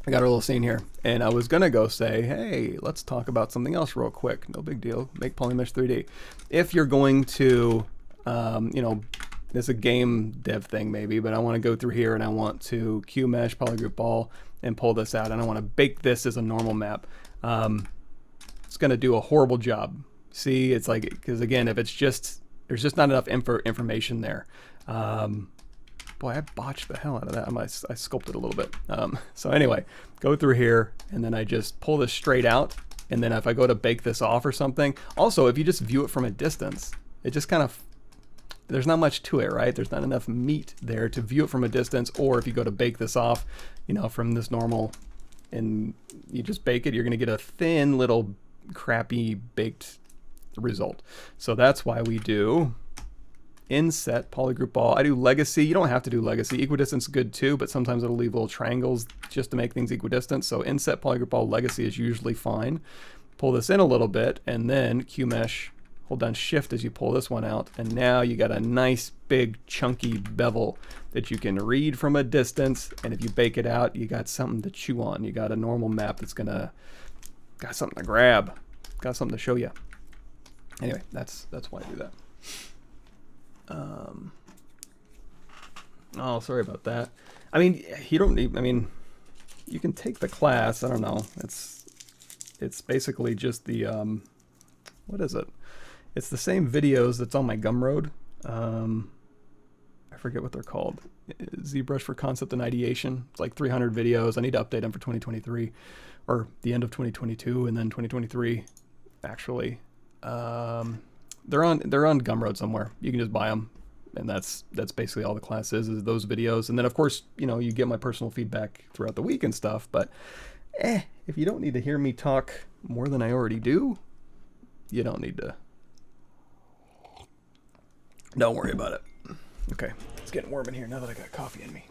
A: I got a little scene here, and I was going to go say, hey, let's talk about something else real quick. No big deal. Make Polymesh 3D. If you're going to, you know, it's a game dev thing maybe, but I want to go through here and I want to QMesh, polygroup all, and pull this out, and I want to bake this as a normal map. It's going to do a horrible job. See, it's like, because again, if it's just, there's just not enough information there. Boy, I botched the hell out of that. I sculpted a little bit. So anyway, go through here, and then I just pull this straight out, and then if I go to bake this off or something, also if you just view it from a distance, it just kind of, there's not much to it, right? There's not enough meat there to view it from a distance, or if you go to bake this off, you know, from this normal, and you just bake it, you're gonna get a thin little crappy baked result. So that's why we do inset polygroup all. I do legacy. You don't have to do legacy. Equidistance is good too, but sometimes it'll leave little triangles just to make things equidistant. So inset polygroup all legacy is usually fine. Pull this in a little bit, and then QMesh, hold down shift as you pull this one out, and now you got a nice big chunky bevel that you can read from a distance, and if you bake it out, you got something to chew on. You got a normal map that's got something to grab, got something to show you. Anyway, that's why I do that. Oh, sorry about that. I mean, you don't need, I mean, you can take the class, I don't know, it's basically just the, what is it? It's the same videos that's on my Gumroad. I forget what they're called. ZBrush for Concept and Ideation. It's like 300 videos. I need to update them for 2023, or the end of 2022, and then 2023, actually. They're on Gumroad somewhere. You can just buy them, and that's basically all the class is those videos. And then of course, you know, you get my personal feedback throughout the week and stuff. But if you don't need to hear me talk more than I already do, you don't need to. Don't worry about it. Okay, it's getting warm in here now that I got coffee in me.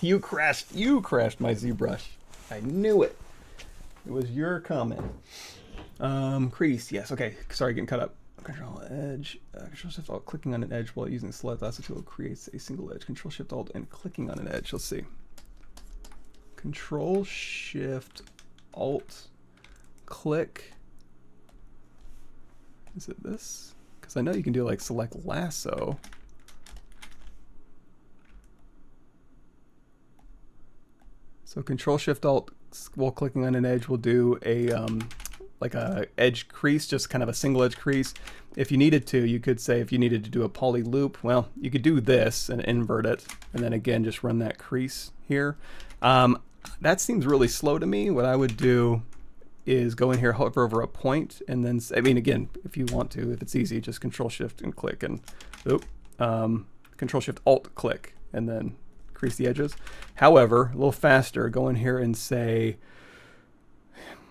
A: You crashed my ZBrush. I knew it. It was your comment. Crease, yes. Okay, sorry, getting cut up. Control edge. Control shift alt, clicking on an edge while using select lasso tool creates a single edge. Control shift alt and clicking on an edge. Let's see. Control shift alt, click. Is it this? Because I know you can do like select lasso. So Control Shift Alt while clicking on an edge will do a like a edge crease, just kind of a single edge crease. If you needed to, you could say if you needed to do a poly loop, well, you could do this and invert it, and then again just run that crease here. that seems really slow to me. What I would do is go in here, hover over a point, and then, I mean, again, if you want to, if it's easy, just Control Shift and click, and Control Shift Alt click, and then crease the edges. However, a little faster, go in here and say,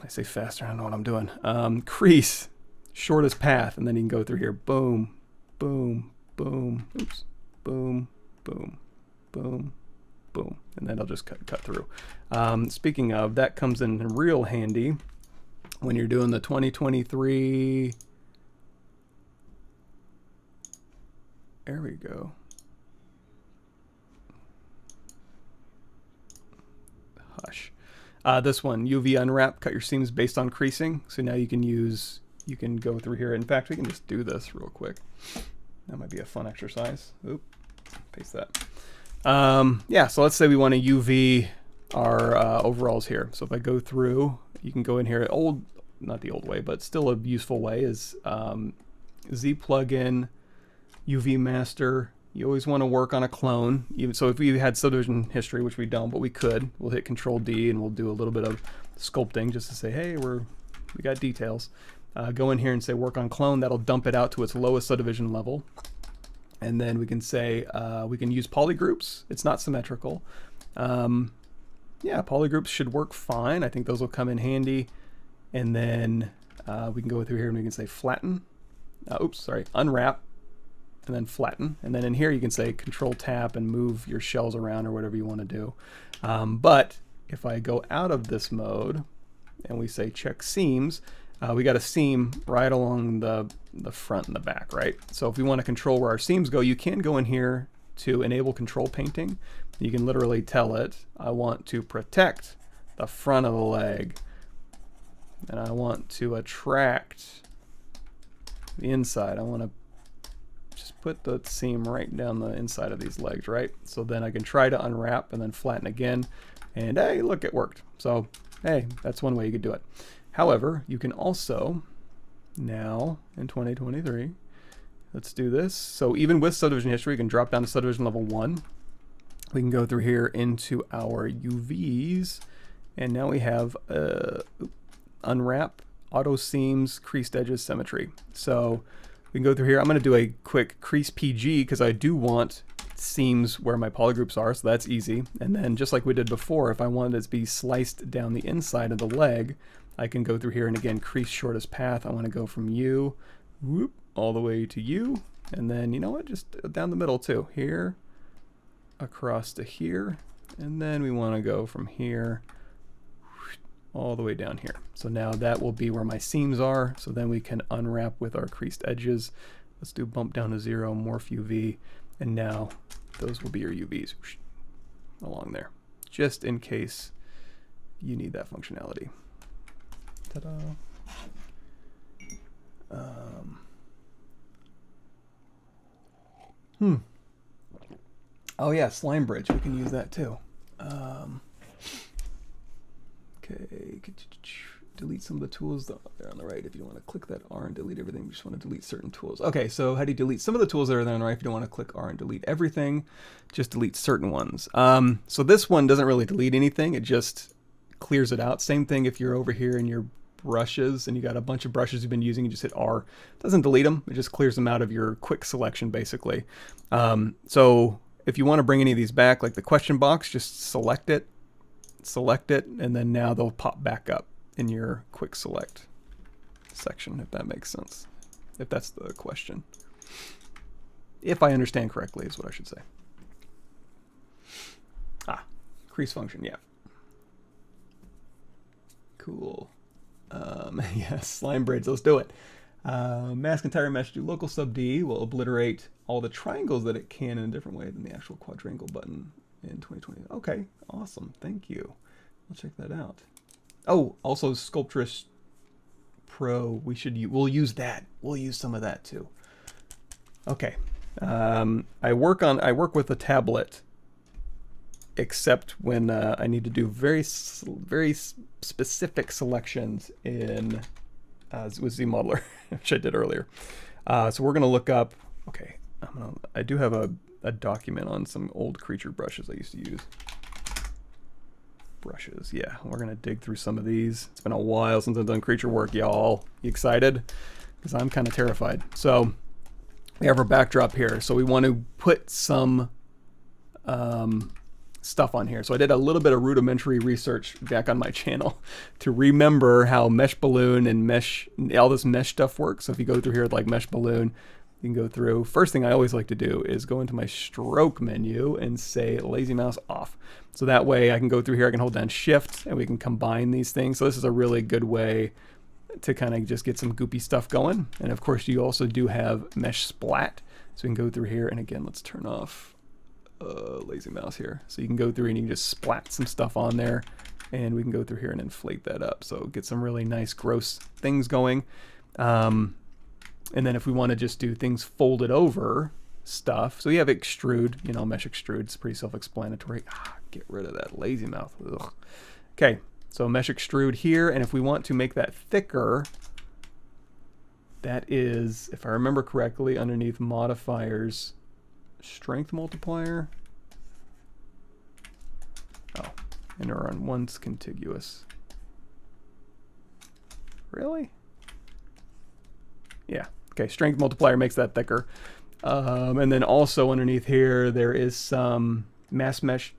A: I say faster, I don't know what I'm doing. Crease shortest path, and then you can go through here, boom, boom, boom, oops, boom, boom, boom, boom, and then I'll just cut through. Speaking of, that comes in real handy when you're doing the 2023. There we go. Hush. This one, UV unwrap, cut your seams based on creasing. So now you can go through here. In fact, we can just do this real quick. That might be a fun exercise. Oop, paste that. Yeah, so let's say we want to UV our overalls here. So if I go through, you can go in here, not the old way, but still a useful way is Z plugin, UV master. You always want to work on a clone. So if we had subdivision history, which we don't, but we could, we'll hit Control D and we'll do a little bit of sculpting just to say, hey, we got details. Go in here and say work on clone. That'll dump it out to its lowest subdivision level. And then we can say, we can use polygroups. It's not symmetrical. Yeah, polygroups should work fine. I think those will come in handy. And then we can go through here and we can say flatten. Unwrap. And then flatten. And then in here you can say Control Tap and move your shells around or whatever you want to do. But if I go out of this mode and we say check seams, we got a seam right along the front and the back, right? So if we want to control where our seams go, you can go in here to enable control painting. You can literally tell it, I want to protect the front of the leg, and I want to attract the inside. I want to just put the seam right down the inside of these legs, right? So then I can try to unwrap and then flatten again, and hey, look, it worked. So hey, that's one way you could do it. However, you can also, now in 2023, let's do this. So even with subdivision history, we can drop down to subdivision level 1. We can go through here into our UVs, and now we have unwrap, auto seams, creased edges, symmetry. So we can go through here. I'm going to do a quick crease PG because I do want seams where my polygroups are, so that's easy. And then just like we did before, if I wanted it to be sliced down the inside of the leg, I can go through here and again crease shortest path. I want to go from U, whoop, all the way to U, and then you know what, just down the middle too, here across to here, and then we want to go from here all the way down here. So now that will be where my seams are, so then we can unwrap with our creased edges. Let's do bump down to 0, morph UV, and now those will be your UVs along there, just in case you need that functionality. Ta-da. Oh yeah, slime bridge, we can use that too. Okay, delete some of the tools there on the right. If you want to click that R and delete everything, you just want to delete certain tools. Okay, so how do you delete some of the tools that are there on the right? If you don't want to click R and delete everything, just delete certain ones. So this one doesn't really delete anything, it just clears it out. Same thing if you're over here in your brushes and you got a bunch of brushes you've been using, you just hit R. It doesn't delete them, it just clears them out of your quick selection basically. So if you want to bring any of these back, like the question box, just select it, and then now they'll pop back up in your quick select section, if that makes sense. If that's the question. If I understand correctly is what I should say. Crease function, yeah. Cool. Yeah, slime braids, let's do it. Mask entire mesh, do local sub D will obliterate all the triangles that it can in a different way than the actual quadrangle button in 2020. Okay, awesome, thank you. I'll check that out. Oh, also Sculptress Pro, we'll use that. We'll use some of that too. Okay, I work with a tablet, except when I need to do very specific selections in with ZModeler, which I did earlier. So we're gonna look up. Okay, I do have a document on some old creature brushes I used to use. brushes. Yeah, we're gonna dig through some of these. It's been a while since I've done creature work, y'all. You excited? Because I'm kind of terrified. So we have our backdrop here. So we want to put some stuff on here. So I did a little bit of rudimentary research back on my channel to remember how mesh balloon and mesh, all this mesh stuff works. So if you go through here with like mesh balloon, you can go through. First thing I always like to do is go into my stroke menu and say lazy mouse off. So that way I can go through here, I can hold down shift and we can combine these things. So this is a really good way to kind of just get some goopy stuff going. And of course you also do have mesh splat. So we can go through here and again, let's turn off lazy mouse here. So you can go through and you can just splat some stuff on there and we can go through here and inflate that up. So get some really nice gross things going. And then if we want to just do things folded over stuff, so we have extrude, you know, mesh extrude, it's pretty self-explanatory. Get rid of that lazy mouth. Ugh. Okay, so mesh extrude here, and if we want to make that thicker, that is, if I remember correctly, underneath modifiers, strength multiplier. Oh, and we're on once contiguous. Really? Yeah. Okay, strength multiplier makes that thicker. And then also underneath here, there is some mask mesh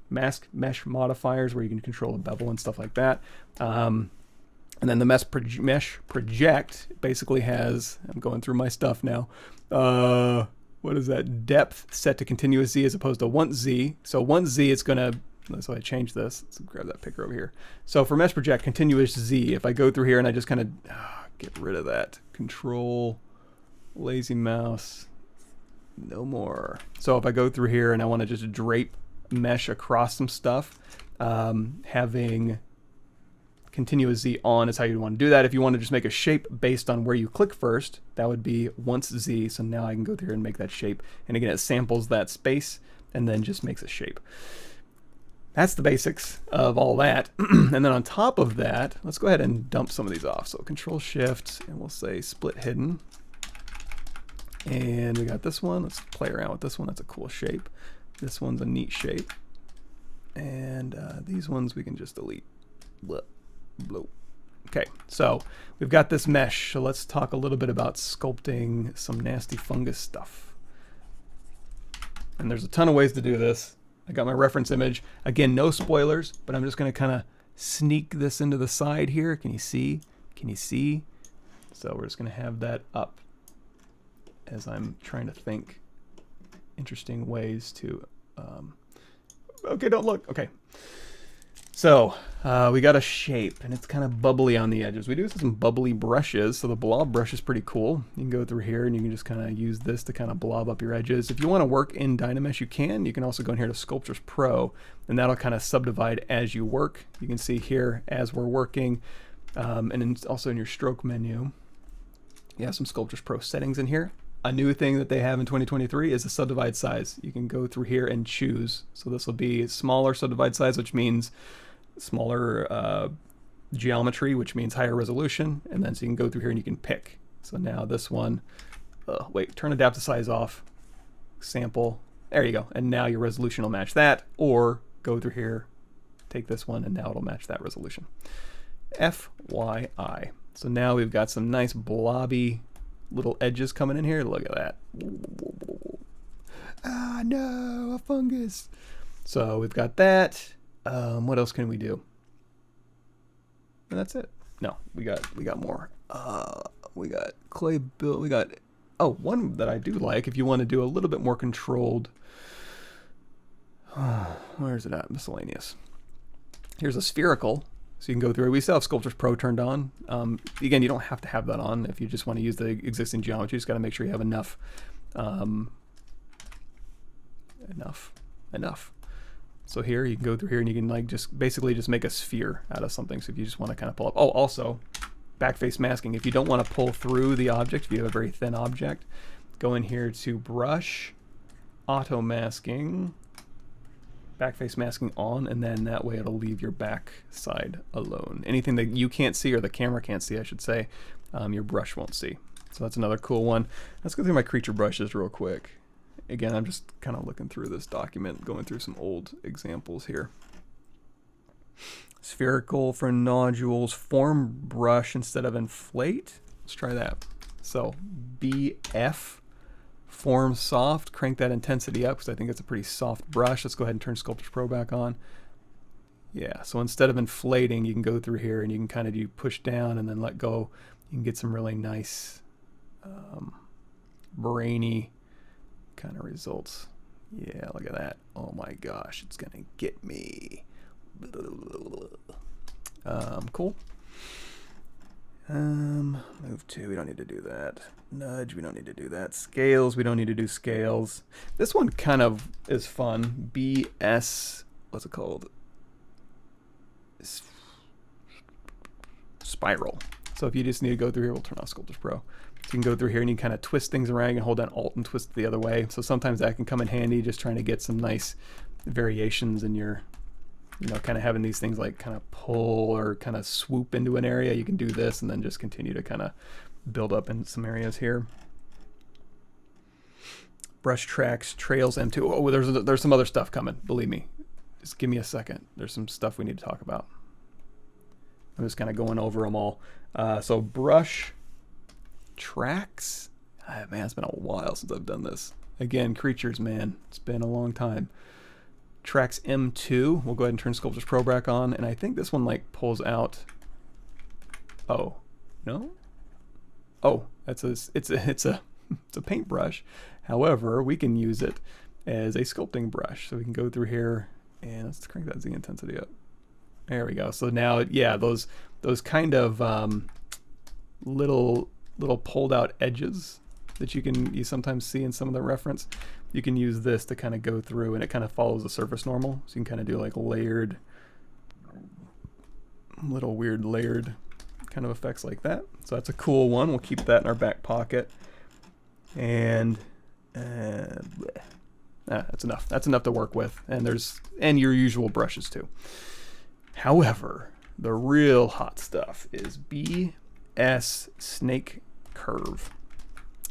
A: modifiers where you can control the bevel and stuff like that. And then the mesh project basically has, I'm going through my stuff now. What is that? Depth set to continuous Z as opposed to once Z. So once Z, it's going to, so I change this. Let's grab that picker over here. So for mesh project, continuous Z, if I go through here and I just kind of get rid of that. Control, lazy mouse, no more. So if I go through here and I want to just drape mesh across some stuff, having continuous Z on is how you want to do that. If you want to just make a shape based on where you click first, that would be once Z. So now I can go through here and make that shape. And again, it samples that space and then just makes a shape. That's the basics of all that. And then on top of that, let's go ahead and dump some of these off. So Control Shift, and we'll say split hidden. And we got this one. Let's play around with this one. That's a cool shape. This one's a neat shape. And these ones we can just delete. Blah, blah. Okay, so we've got this mesh. So let's talk a little bit about sculpting some nasty fungus stuff. And there's a ton of ways to do this. I got my reference image. Again, no spoilers, but I'm just going to kind of sneak this into the side here. Can you see? Can you see? So we're just going to have that up as I'm trying to think interesting ways to... okay, don't look. Okay. So we got a shape, and it's kind of bubbly on the edges. We do some bubbly brushes, so the blob brush is pretty cool. You can go through here, and you can just kind of use this to kind of blob up your edges. If you want to work in Dynamesh, you can. You can also go in here to Sculptures Pro, and that'll kind of subdivide as you work. You can see here as we're working, and then also in your stroke menu, you have some Sculptures Pro settings in here. A new thing that they have in 2023 is a subdivide size. You can go through here and choose. So this will be smaller subdivide size, which means smaller geometry, which means higher resolution. And then so you can go through here and you can pick. So now this one, wait, turn adapt to size off, sample. There you go. And now your resolution will match that. Or go through here, take this one, and now it'll match that resolution. FYI. So now we've got some nice blobby little edges coming in here. Look at that. Ah, no, a fungus. So we've got that. What else can we do? And that's it. No, we got more. We got clay build. We got, oh, one that I do like if you want to do a little bit more controlled. Where's it at? Miscellaneous. Here's a spherical. So you can go through. We still have Sculptures Pro turned on. Again, you don't have to have that on if you just want to use the existing geometry. You just got to make sure you have enough. Enough. So here you can go through here and you can like just basically just make a sphere out of something. So if you just want to kind of pull up. Oh, also backface masking. If you don't want to pull through the object, if you have a very thin object, go in here to Brush, Auto Masking, backface masking on, and then that way it'll leave your back side alone. Anything that you can't see, or the camera can't see, I should say, your brush won't see. So that's another cool one. Let's go through my creature brushes real quick. Again, I'm just kind of looking through this document, going through some old examples here. Spherical for nodules, form brush instead of inflate. Let's try that. So BF, form soft, crank that intensity up because I think it's a pretty soft brush. Let's go ahead and turn Sculptris Pro back on. Yeah, so instead of inflating, you can go through here and you can kind of do push down and then let go. You can get some really nice brainy kind of results. Yeah, look at that. Oh my gosh, it's gonna get me. Cool. Move to, we don't need to do that. Nudge, we don't need to do that. Scales, we don't need to do scales. This one kind of is fun. BS, what's it called? Spiral. So if you just need to go through here, we'll turn off Sculptris Pro. So you can go through here and you can kind of twist things around. You can hold down Alt and twist it the other way. So sometimes that can come in handy, just trying to get some nice variations in your, you know, kind of having these things like kind of pull or kind of swoop into an area. You can do this and then just continue to kind of build up in some areas here. Brush tracks, trails, M2. Oh, there's some other stuff coming. Believe me. Just give me a second. There's some stuff we need to talk about. I'm just kind of going over them all. So brush tracks. Man, it's been a while since I've done this. Again, creatures, man. It's been a long time. Tracks M2. We'll go ahead and turn Sculptris Pro back on. And I think this one like pulls out. Oh, no? Oh, it's a paintbrush. However, we can use it as a sculpting brush. So we can go through here and let's crank that Z intensity up. There we go. So now, yeah, those kind of little pulled out edges that you sometimes see in some of the reference. You can use this to kind of go through, and it kind of follows the surface normal. So you can kind of do like layered, little weird layered kind of effects like that. So that's a cool one. We'll keep that in our back pocket. And that's enough. That's enough to work with. And your usual brushes too. However, the real hot stuff is BS Snake Curve.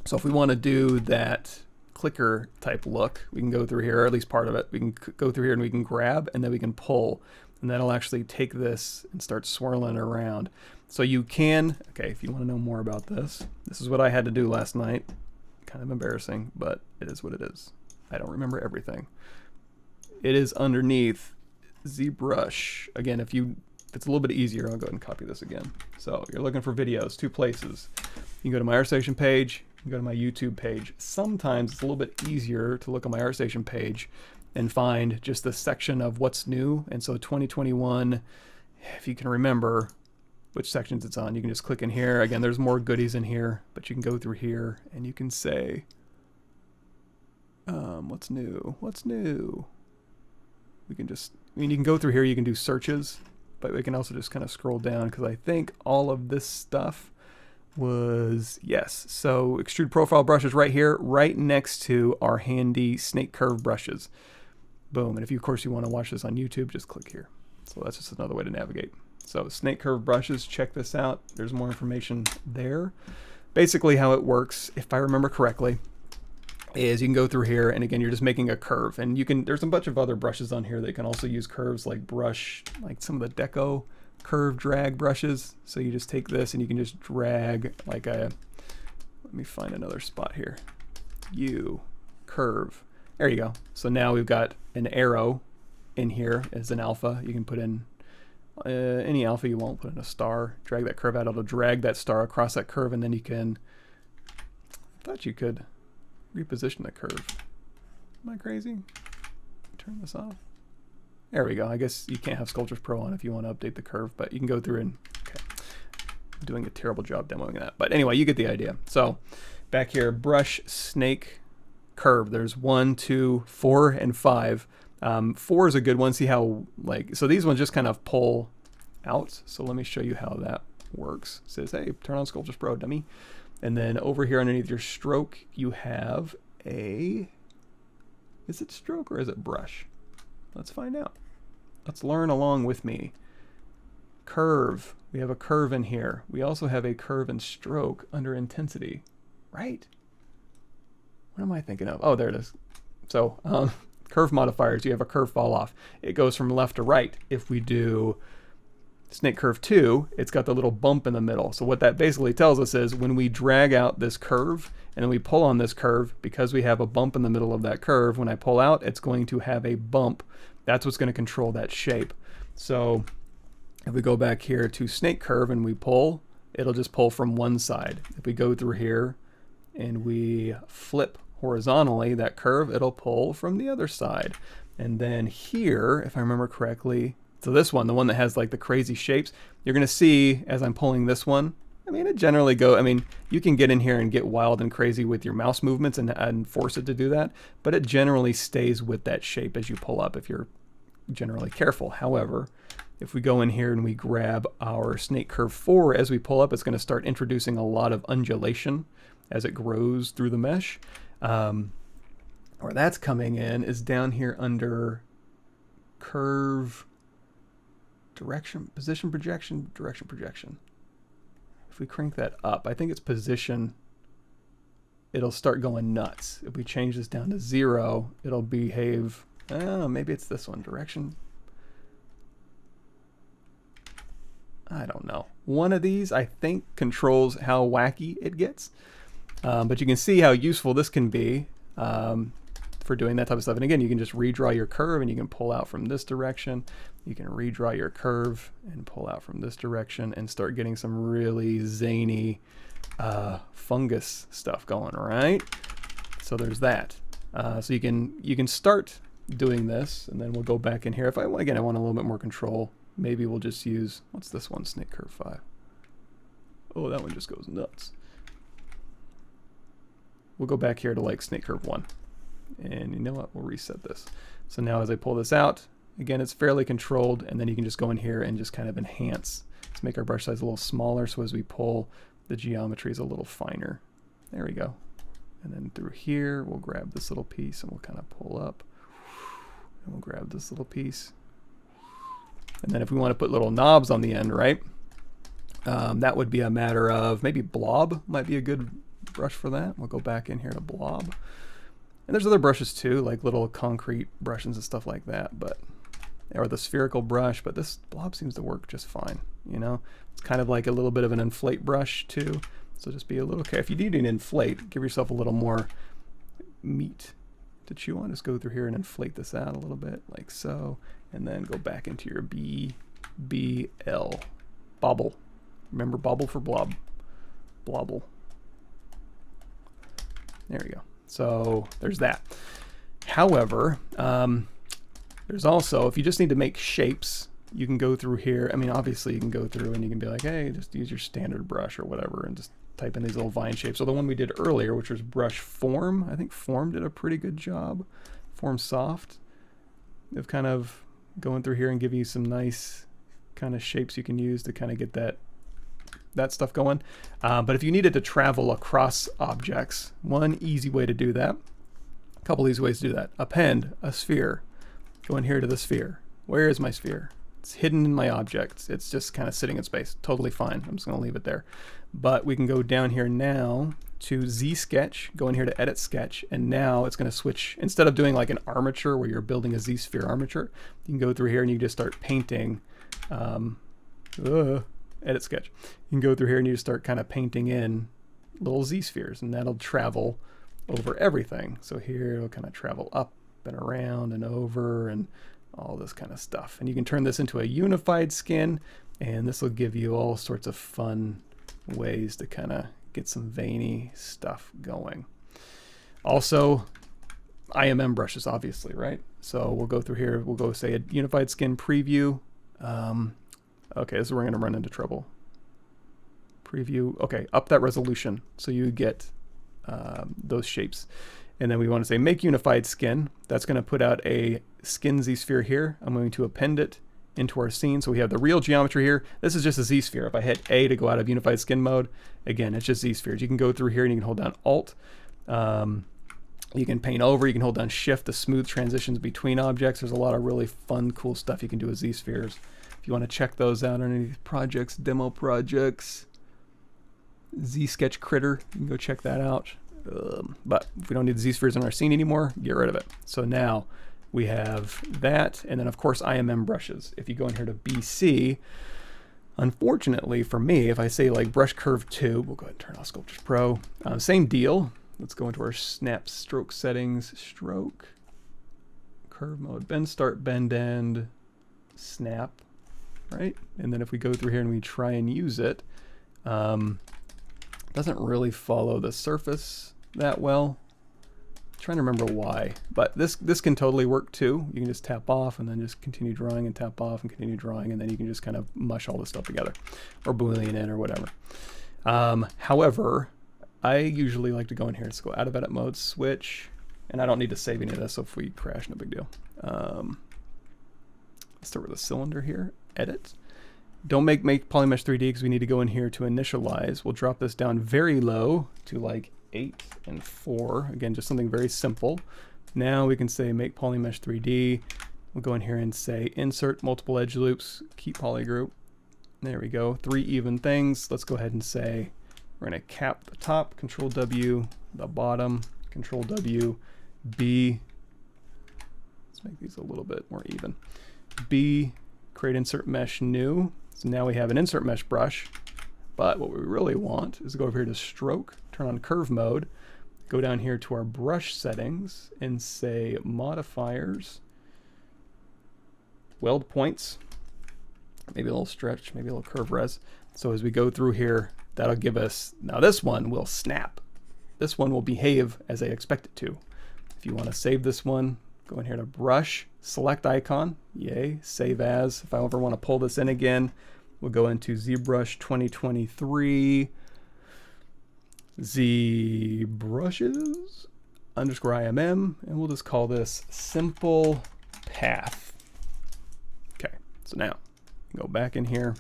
A: So if we want to do that clicker type look, we can go through here, or at least part of it. We can go through here and we can grab and then we can pull. And that'll actually take this and start swirling around. So you can, okay, if you want to know more about this, this is what I had to do last night. Kind of embarrassing, but it is what it is. I don't remember everything. It is underneath ZBrush. Again, if it's a little bit easier, I'll go ahead and copy this again. So you're looking for videos, two places. You can go to my ArtStation page, you can go to my YouTube page. Sometimes it's a little bit easier to look on my ArtStation page and find just the section of what's new. And so 2021, if you can remember which sections it's on, you can just click in here. Again, there's more goodies in here, but you can go through here and you can say, what's new? What's new? We can just, you can go through here, you can do searches, but we can also just kind of scroll down because I think all of this stuff was, yes. So extrude profile brushes right here, right next to our handy snake curve brushes. Boom. And if you, of course, you want to watch this on YouTube, just click here. So that's just another way to navigate. So snake curve brushes, check this out. There's more information there. Basically how it works, if I remember correctly, is you can go through here and again, you're just making a curve, and you can, there's a bunch of other brushes on here that can also use curves like brush, like some of the deco curve drag brushes. So you just take this and you can just drag like a, let me find another spot here. Curve. There you go. So now we've got an arrow in here as an alpha. You can put in any alpha you want, put in a star, drag that curve out, it'll drag that star across that curve, and then you can, I thought you could reposition the curve. Am I crazy? Turn this off. There we go. I guess you can't have Sculptris Pro on if you want to update the curve, but you can go through and, okay. I'm doing a terrible job demoing that. But anyway, you get the idea. So back here, brush, snake, curve. There's 1, 2, 4, and 5. 4 is a good one. See how, like, so these ones just kind of pull out. So let me show you how that works. It says, hey, turn on Sculptris Pro, dummy. And then over here underneath your stroke, you have a, is it stroke or is it brush? Let's find out. Let's learn along with me. Curve. We have a curve in here. We also have a curve and stroke under intensity, right? What am I thinking of? Oh, there it is. So curve modifiers, you have a curve fall off. It goes from left to right. If we do snake curve 2, it's got the little bump in the middle. So what that basically tells us is when we drag out this curve and then we pull on this curve, because we have a bump in the middle of that curve, when I pull out, it's going to have a bump. That's what's going to control that shape. So if we go back here to snake curve and we pull, it'll just pull from one side. If we go through here and we flip horizontally that curve, it'll pull from the other side. And then here, if I remember correctly, so this one, the one that has like the crazy shapes, you're going to see as I'm pulling this one, I mean, it generally I mean, you can get in here and get wild and crazy with your mouse movements and force it to do that, but it generally stays with that shape as you pull up if you're generally careful. However, if we go in here and we grab our snake curve 4 as we pull up, it's going to start introducing a lot of undulation as it grows through the mesh. Where that's coming in is down here under curve, direction, position projection, direction projection. If we crank that up, I think it's position, it'll start going nuts. If we change this down to 0, it'll behave, maybe it's this one, direction. I don't know. One of these, I think, controls how wacky it gets. But you can see how useful this can be for doing that type of stuff. And again, you can just redraw your curve and you can pull out from this direction. You can redraw your curve and pull out from this direction and start getting some really zany fungus stuff going, right? So there's that. So you can start doing this, and then we'll go back in here. If I want a little bit more control, maybe we'll just use, what's this one, snake curve 5. Oh, that one just goes nuts. We'll go back here to like snake curve 1. And you know what? We'll reset this. So now as I pull this out, again, it's fairly controlled, and then you can just go in here and just kind of enhance. Let's make our brush size a little smaller, so as we pull, the geometry is a little finer. There we go. And then through here, we'll grab this little piece and we'll kind of pull up. And we'll grab this little piece. And then if we want to put little knobs on the end, right? That would be a matter of, maybe blob might be a good brush for that. We'll go back in here to blob. And there's other brushes too, like little concrete brushes and stuff like that, but or the spherical brush, but this blob seems to work just fine, you know? It's kind of like a little bit of an inflate brush too. So just be a little careful. If you need an inflate, give yourself a little more meat to chew on. Just go through here and inflate this out a little bit, like so, and then go back into your BL. Bobble. Remember bobble for blob. Blobble. There we go. So there's that. However, there's also, if you just need to make shapes, you can go through here. I mean, obviously you can go through and you can be like, hey, just use your standard brush or whatever and just type in these little vine shapes. So the one we did earlier, which was brush form, I think form did a pretty good job. Form soft of kind of going through here and giving you some nice kind of shapes you can use to kind of get that stuff going. But if you needed to travel across objects, one easy way to do that, a couple easy ways to do that. Append a sphere. Go in here to the sphere. Where is my sphere? It's hidden in my objects. It's just kind of sitting in space. Totally fine. I'm just going to leave it there. But we can go down here now to Z sketch, go in here to edit sketch, and now it's going to switch. Instead of doing like an armature where you're building a Z sphere armature, you can go through here and you just start painting. Edit sketch. You can go through here and you just start kind of painting in little Z spheres, and that'll travel over everything. So here it'll kind of travel up and around and over and all this kind of stuff. And you can turn this into a unified skin, and this will give you all sorts of fun ways to kind of get some veiny stuff going. Also, IMM brushes, obviously, right? So we'll go through here, we'll go say a unified skin preview. Okay, this is where we're going to run into trouble. Preview, okay, up that resolution so you get those shapes. And then we want to say make unified skin. That's going to put out a skin Z-sphere here. I'm going to append it into our scene. So we have the real geometry here. This is just a Z-sphere. If I hit A to go out of unified skin mode, again, it's just Z-spheres. You can go through here and you can hold down Alt. You can paint over. You can hold down Shift to smooth transitions between objects. There's a lot of really fun, cool stuff you can do with Z-spheres. If you want to check those out on any projects, demo projects, Z-Sketch Critter, you can go check that out. But if we don't need the Z-spheres in our scene anymore, get rid of it. So now we have that, and then of course IMM brushes. If you go in here to BC, Unfortunately for me, if I say like brush curve 2, we'll go ahead and turn off Sculptris Pro. Same deal. Let's go into our snap stroke settings, stroke, curve mode, bend start, bend end, snap, right? And then if we go through here and we try and use it, doesn't really follow the surface that well. Trying to remember why, but this can totally work too. You can just tap off and then just continue drawing and tap off and continue drawing, and then you can just kind of mush all this stuff together or Boolean in or whatever. However, I usually like to go in here. Let's go out of edit mode, switch, and I don't need to save any of this, so if we crash, no big deal. Let's start with a cylinder here, edit. Don't make Polymesh 3D because we need to go in here to initialize. We'll drop this down very low to like 8 and 4. Again, just something very simple. Now we can say make Polymesh 3D. We'll go in here and say insert multiple edge loops, keep polygroup. There we go, 3 even things. Let's go ahead and say we're going to cap the top, Control W, the bottom, Control W, B. Let's make these a little bit more even. B, create insert mesh new. So now we have an insert mesh brush, but what we really want is to go over here to stroke, turn on curve mode, go down here to our brush settings and say modifiers, weld points, maybe a little stretch, maybe a little curve res. So as we go through here, that'll give us, now this one will snap. This one will behave as I expect it to. If you want to save this one, go in here to brush, select icon, yay, save as. If I ever want to pull this in again, we'll go into ZBrush 2023, ZBrushes _IMM, and we'll just call this simple path. Okay, so now go back in here,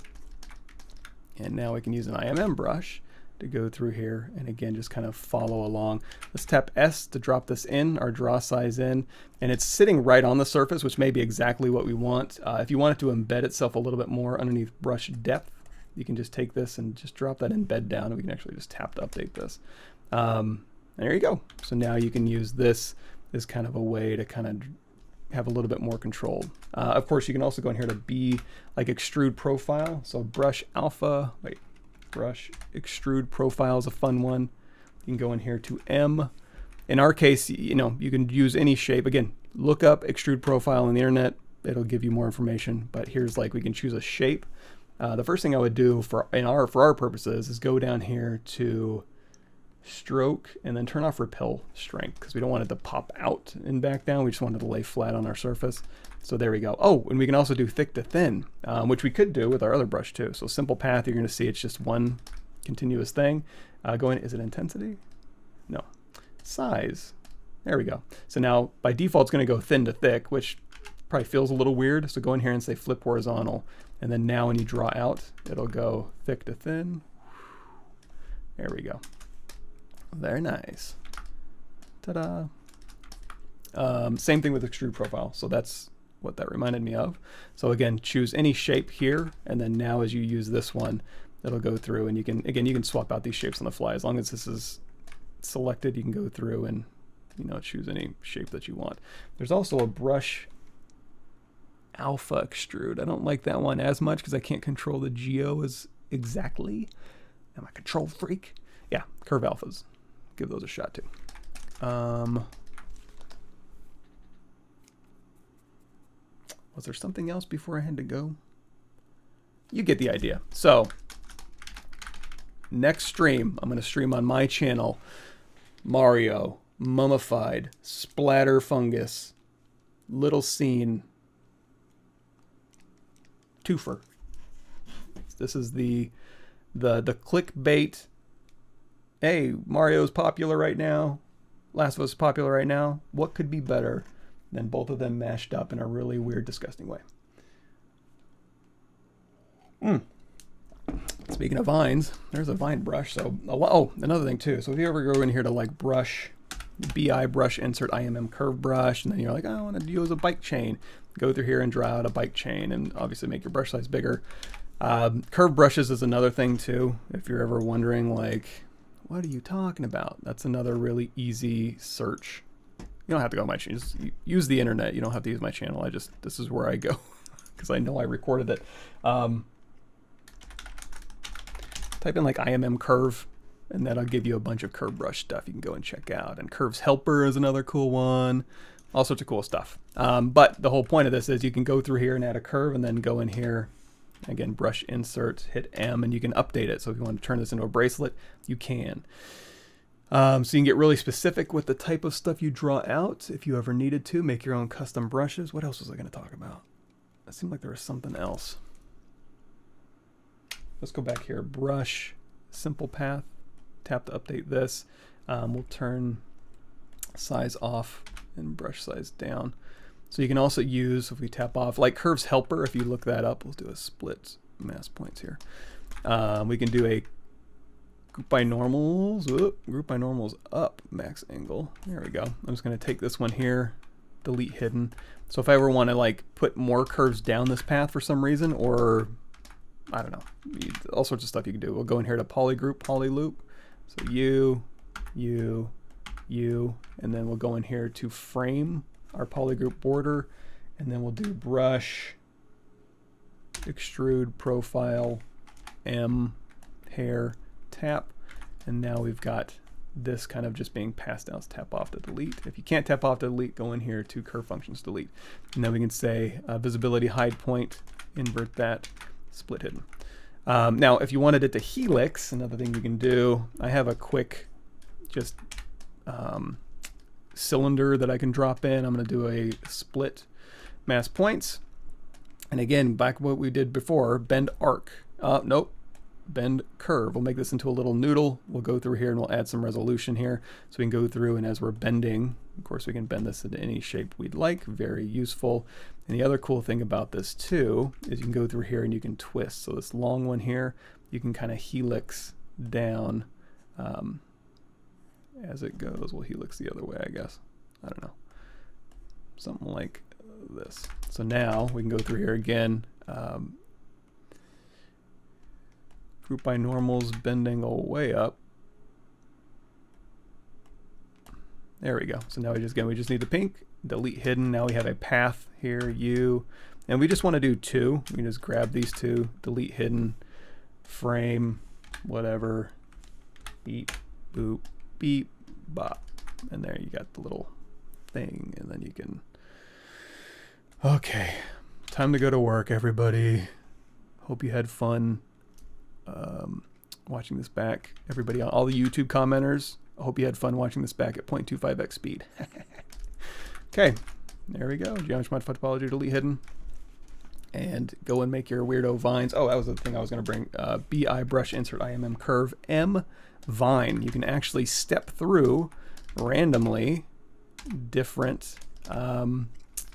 A: and now we can use an IMM brush to go through here and again just kind of follow along. Let's tap S to drop this in, our draw size in, and it's sitting right on the surface, which may be exactly what we want. If you want it to embed itself a little bit more underneath brush depth, you can just take this and just drop that embed down, and we can actually just tap to update this. There you go. So now you can use this as kind of a way to kind of have a little bit more control. Of course, you can also go in here to B, like extrude profile. So brush alpha, wait, brush extrude profile is a fun one. You can go in here to M. In our case, you know, you can use any shape. Again, look up extrude profile on the internet. It'll give you more information, but here's like we can choose a shape. The first thing I would do for our purposes is go down here to stroke and then turn off repel strength, because we don't want it to pop out and back down. We just want it to lay flat on our surface. So there we go. Oh, and we can also do thick to thin, which we could do with our other brush too. So simple path, you're going to see it's just one continuous thing. Go in, is it intensity? No. Size. There we go. So now by default it's going to go thin to thick, which probably feels a little weird. So go in here and say flip horizontal. And then now when you draw out, it'll go thick to thin. There we go. Very nice. Ta-da. Same thing with extrude profile. So that's what that reminded me of. So again, choose any shape here, and then now as you use this one, it'll go through, and you can, again, you can swap out these shapes on the fly. As long as this is selected, you can go through and, you know, choose any shape that you want. There's also a brush alpha extrude. I don't like that one as much because I can't control the geo as exactly. I'm a control freak. Yeah, curve alphas. Give those a shot too. Was there something else before I had to go? You get the idea. So next stream, I'm going to stream on my channel Mario, Mummified, Splatter Fungus, Little Scene, Twofer. This is the clickbait. Hey, Mario's popular right now. Last of Us is popular right now. What could be better than both of them mashed up in a really weird, disgusting way? Speaking of vines, there's a vine brush. So, oh, another thing too. So if you ever go in here to like brush, BI brush, insert IMM curve brush, and then you're like, I want to use a bike chain. Go through here and draw out a bike chain, and obviously make your brush size bigger. Curve brushes is another thing too. If you're ever wondering, like, what are you talking about? That's another really easy search. You don't have to go on my channel. Just use the internet. You don't have to use my channel. This is where I go because I know I recorded it. Type in like IMM curve, and that'll give you a bunch of curve brush stuff you can go and check out. And curves helper is another cool one. All sorts of cool stuff. But the whole point of this is you can go through here and add a curve, and then go in here, again, brush insert, hit M, and you can update it. So if you want to turn this into a bracelet, you can. So you can get really specific with the type of stuff you draw out if you ever needed to. Make your own custom brushes. What else was I going to talk about? It seemed like there was something else. Let's go back here. Brush, simple path. Tap to update this. We'll turn size off and brush size down. So you can also use, if we tap off, like curves helper, if you look that up, we'll do a split mask points here. We can do a group by normals, group by normals up max angle. There we go. I'm just going to take this one here, delete hidden. So if I ever want to like put more curves down this path for some reason, or I don't know, all sorts of stuff you can do. We'll go in here to polygroup, polyloop. So you, and then we'll go in here to frame our polygroup border, and then we'll do brush, extrude, profile, M, hair, tap, and now we've got this kind of just being passed down. So tap off to delete. If you can't tap off to delete, go in here to curve functions delete, and then we can say visibility hide point, invert that, split hidden. Now if you wanted it to helix, another thing you can do, I have a quick just cylinder that I can drop in. I'm going to do a split mask points, and again, back what we did before, bend arc. Nope, bend curve. We'll make this into a little noodle. We'll go through here and we'll add some resolution here, so we can go through, and as we're bending, of course we can bend this into any shape we'd like. Very useful. And the other cool thing about this too is you can go through here and you can twist. So this long one here, you can kind of helix down as it goes. We'll helix the other way, I guess. I don't know. Something like this. So now we can go through here again. Group by normals, bend angle way up. There we go. So now we just need the pink, delete hidden. Now we have a path here, U, and we just want to do two. We can just grab these two, delete hidden, frame, whatever, beep, boop, beep, bop, and there you got the little thing, and then you can. Okay, time to go to work, everybody. Hope you had fun watching this back. Everybody, all the YouTube commenters, I hope you had fun watching this back at 0.25x speed. Okay, there we go. Geometry mod topology, delete hidden. And go and make your weirdo vines. Oh, that was the thing I was going to bring. BI brush insert IMM curve M vine. You can actually step through randomly different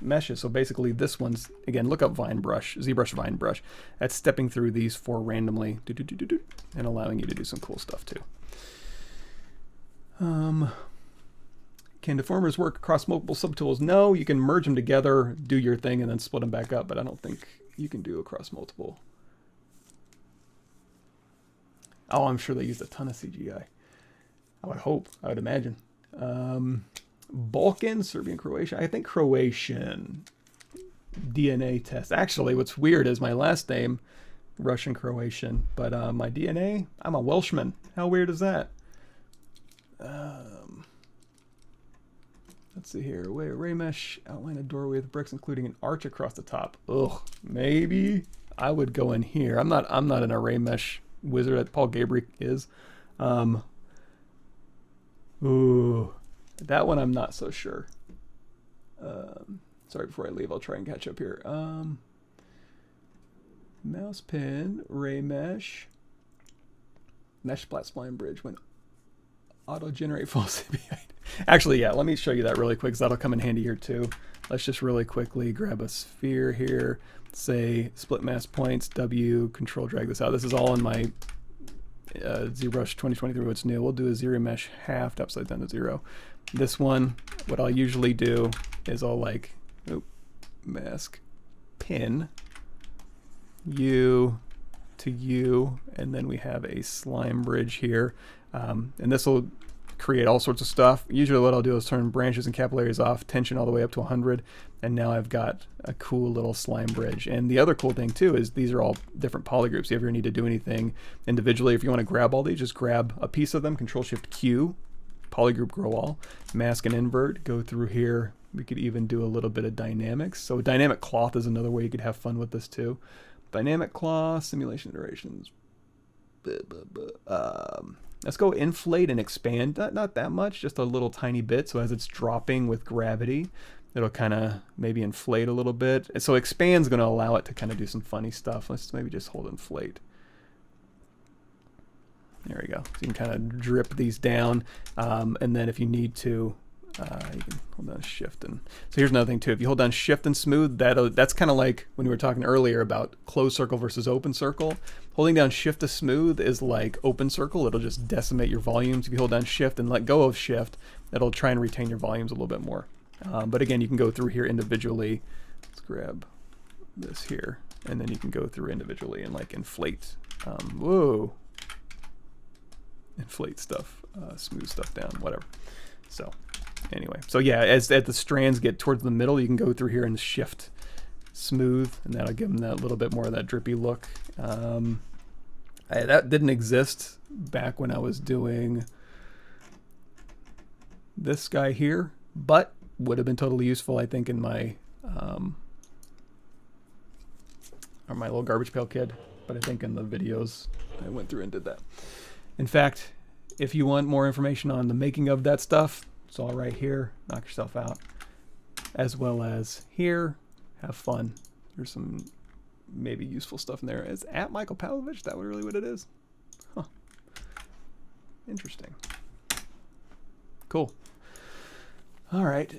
A: meshes. So basically this one's, again, look up vine brush, ZBrush vine brush. That's stepping through these four randomly and allowing you to do some cool stuff too. Can deformers work across multiple subtools? No, you can merge them together, do your thing, and then split them back up, but I don't think you can do across multiple. Oh, I'm sure they used a ton of CGI. Oh, I would imagine. Balkan, Serbian, Croatian. I think Croatian. DNA test. Actually, what's weird is my last name, Russian, Croatian, but my DNA, I'm a Welshman. How weird is that? Let's see here. Ray mesh, outline a doorway with bricks, including an arch across the top. Ugh, maybe I would go in here. I'm not an array mesh wizard that Paul Gabriel is. Ooh, that one I'm not so sure. Sorry, before I leave, I'll try and catch up here. Mouse pin, ray mesh, mesh splat spline bridge when auto generate full CPI. Actually, yeah, let me show you that really quick because that'll come in handy here too. Let's just really quickly grab a sphere here, say split mask points, W, control drag this out. This is all in my ZBrush 2023, what's new. We'll do a zero mesh halved upside down to 0. This one, what I'll usually do is I'll like, mask pin, U to U, and then we have a slime bridge here. And this will create all sorts of stuff. Usually what I'll do is turn branches and capillaries off, tension all the way up to 100, and now I've got a cool little slime bridge. And the other cool thing too is these are all different polygroups. If you ever need to do anything individually, if you want to grab all these, just grab a piece of them, Control-Shift-Q, polygroup grow all, mask and invert, go through here. We could even do a little bit of dynamics. So dynamic cloth is another way you could have fun with this too. Dynamic cloth, simulation iterations. Let's go inflate and expand. Not that much, just a little tiny bit. So as it's dropping with gravity, it'll kind of maybe inflate a little bit. So expand's going to allow it to kind of do some funny stuff. Let's maybe just hold inflate. There we go. So you can kind of drip these down, and then if you need to, you can hold down shift. And so here's another thing too. If you hold down shift and smooth, that's kind of like when we were talking earlier about closed circle versus open circle. Holding down shift to smooth is like open circle. It'll just decimate your volumes. If you hold down shift and let go of shift, it'll try and retain your volumes a little bit more. But again, you can go through here individually. Let's grab this here, and then you can go through individually and like inflate. Whoa. Inflate stuff, smooth stuff down, whatever. So anyway, so yeah, as the strands get towards the middle, you can go through here and shift smooth, and that'll give them that little bit more of that drippy look. That didn't exist back when I was doing this guy here, but would have been totally useful, I think, in my or my little garbage pail kid. But I think in the videos I went through and did that. In fact, if you want more information on the making of that stuff, it's all right here. Knock yourself out. As well as here. Have fun. There's some maybe useful stuff in there. Is at Michael Pavlovich? Is that really what it is? Huh. Interesting. Cool. All right.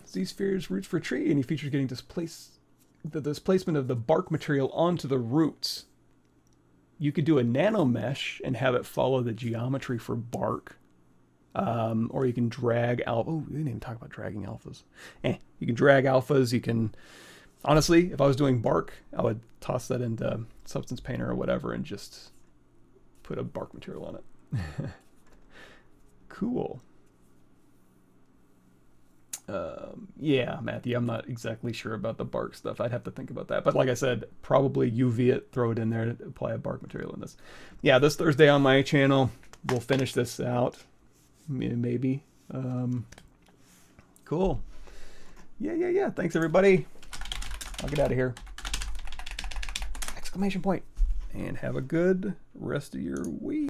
A: Z-spheres, roots for tree. Any features getting displaced? The displacement of the bark material onto the roots. You could do a nano mesh and have it follow the geometry for bark. Or you can drag alpha. Oh, we didn't even talk about dragging alphas. You can drag alphas. You can, honestly, if I was doing bark, I would toss that into Substance Painter or whatever and just put a bark material on it. Cool. Yeah, Matthew, I'm not exactly sure about the bark stuff. I'd have to think about that. But like I said, probably UV it, throw it in there, to apply a bark material in this. Yeah, this Thursday on my channel, we'll finish this out. Maybe. Cool. Yeah. Thanks, everybody. I'll get out of here. Exclamation point. And have a good rest of your week.